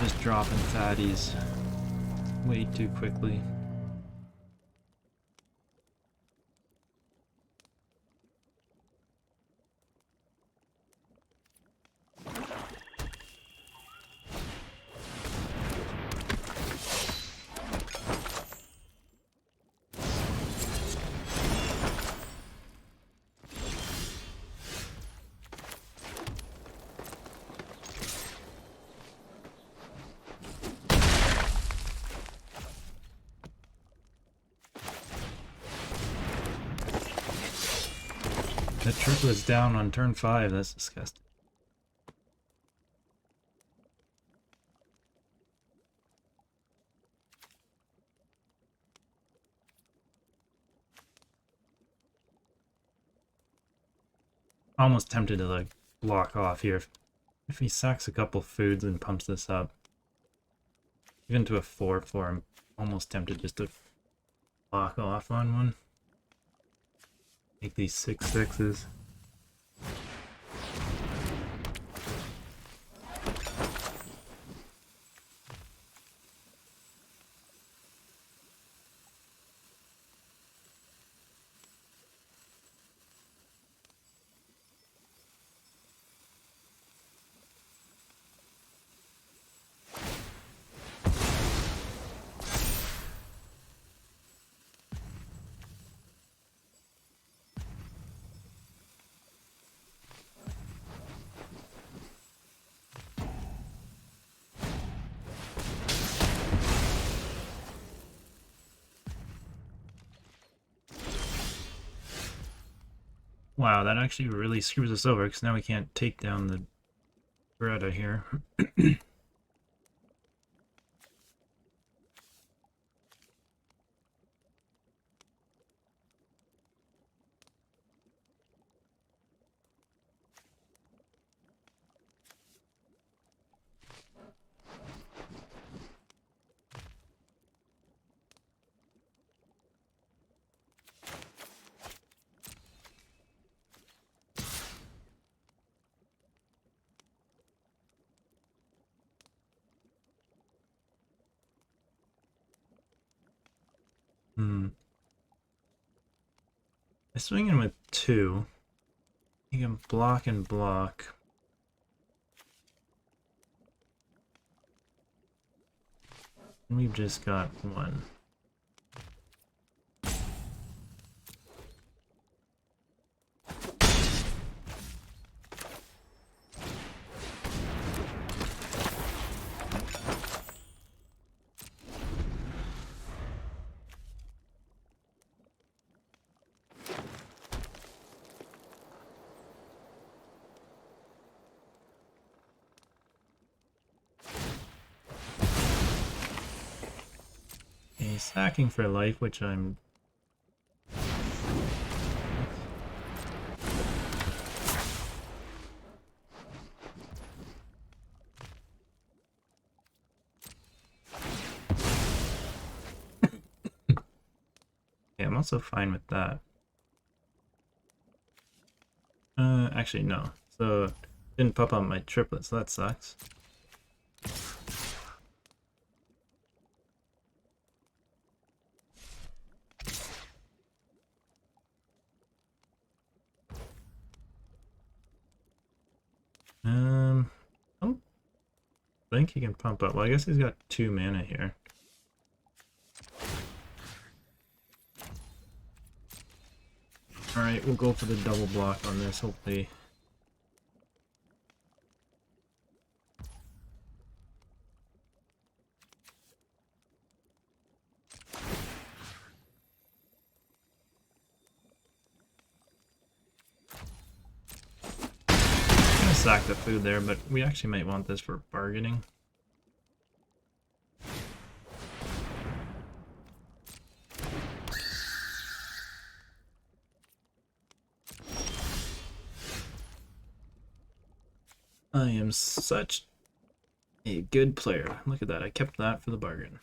Just dropping fatties way too quickly. triplets down on turn 5, that's disgusting. Almost tempted to like block off here. If he sacks a couple foods and pumps this up, even to a 4/4, I'm almost tempted just to block off on one. Make these 6/6s. Wow, that actually really screws us over because now we can't take down the Greta here. I swing in with 2. You can block and block. And we've just got 1. Sacking for life, which I'm... Yeah, I'm also fine with that. Actually, no. So, didn't pop up my triplets, so that sucks. I don't think he can pump up. Well, I guess he's got 2 mana here. Alright, we'll go for the double block on this, hopefully. I'm gonna sack the food there, but we actually might want this for bargaining. I am such a good player. Look at that, I kept that for the bargain.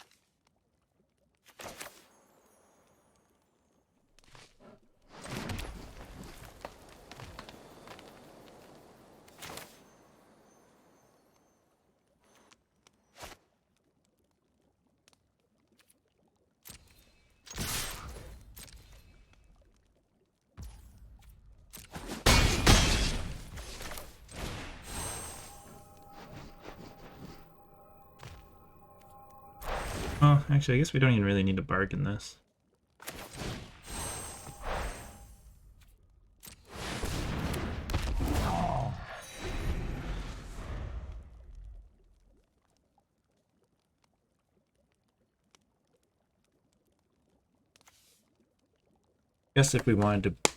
Oh, actually, I guess we don't even really need to bargain this. Guess if we wanted to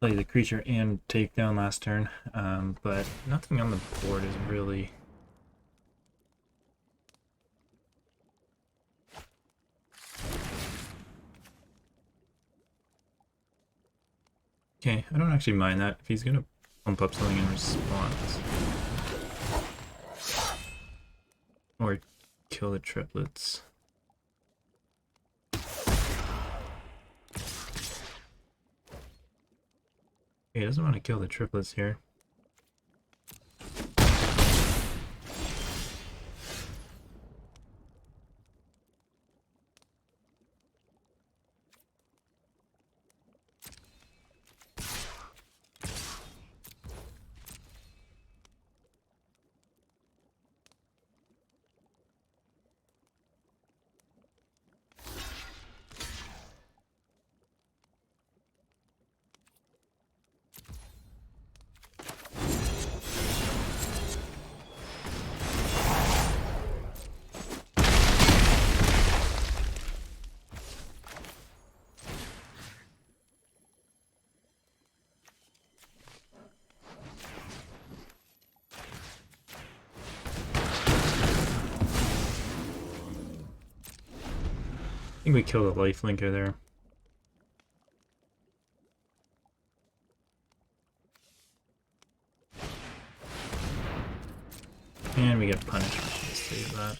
play the creature and take down last turn, but nothing on the board is really... Okay, I don't actually mind that if he's gonna pump up something in response. Or kill the triplets. He doesn't want to kill the triplets here. I think we killed a lifelinker there. And we get punished. We should just save that.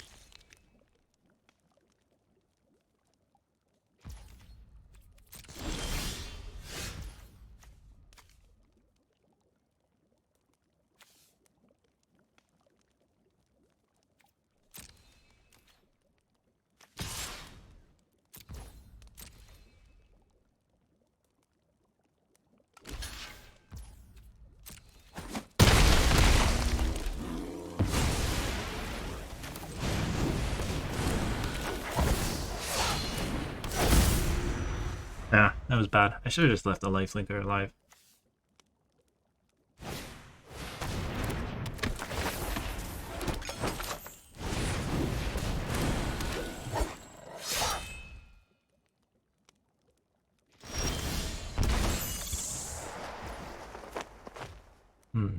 Ah, that was bad. I should have just left the lifelinker alive.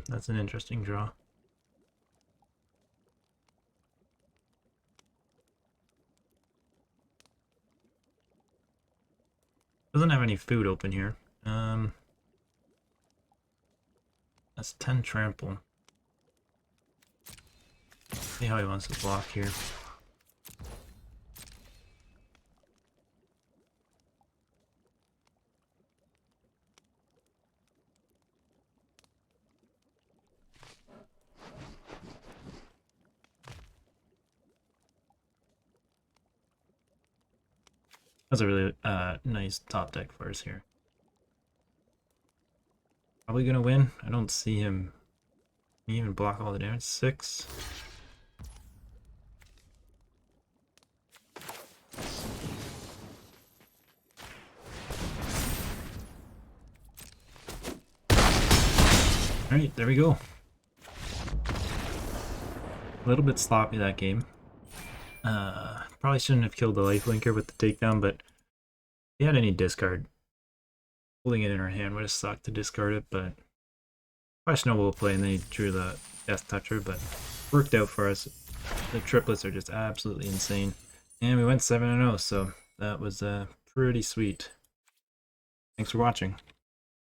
That's an interesting draw. Doesn't have any food open here. That's 10 trample. See how he wants to block here. That's a really nice top deck for us here. Probably gonna win. I don't see him even block all the damage. 6. Alright, there we go. A little bit sloppy that game. Probably shouldn't have killed the lifelinker with the takedown, but if he had any discard, holding it in her hand would have sucked to discard it, but questionable play, and then he drew the Death Toucher, but worked out for us. The triplets are just absolutely insane. And we went 7-0, so that was pretty sweet. Thanks for watching.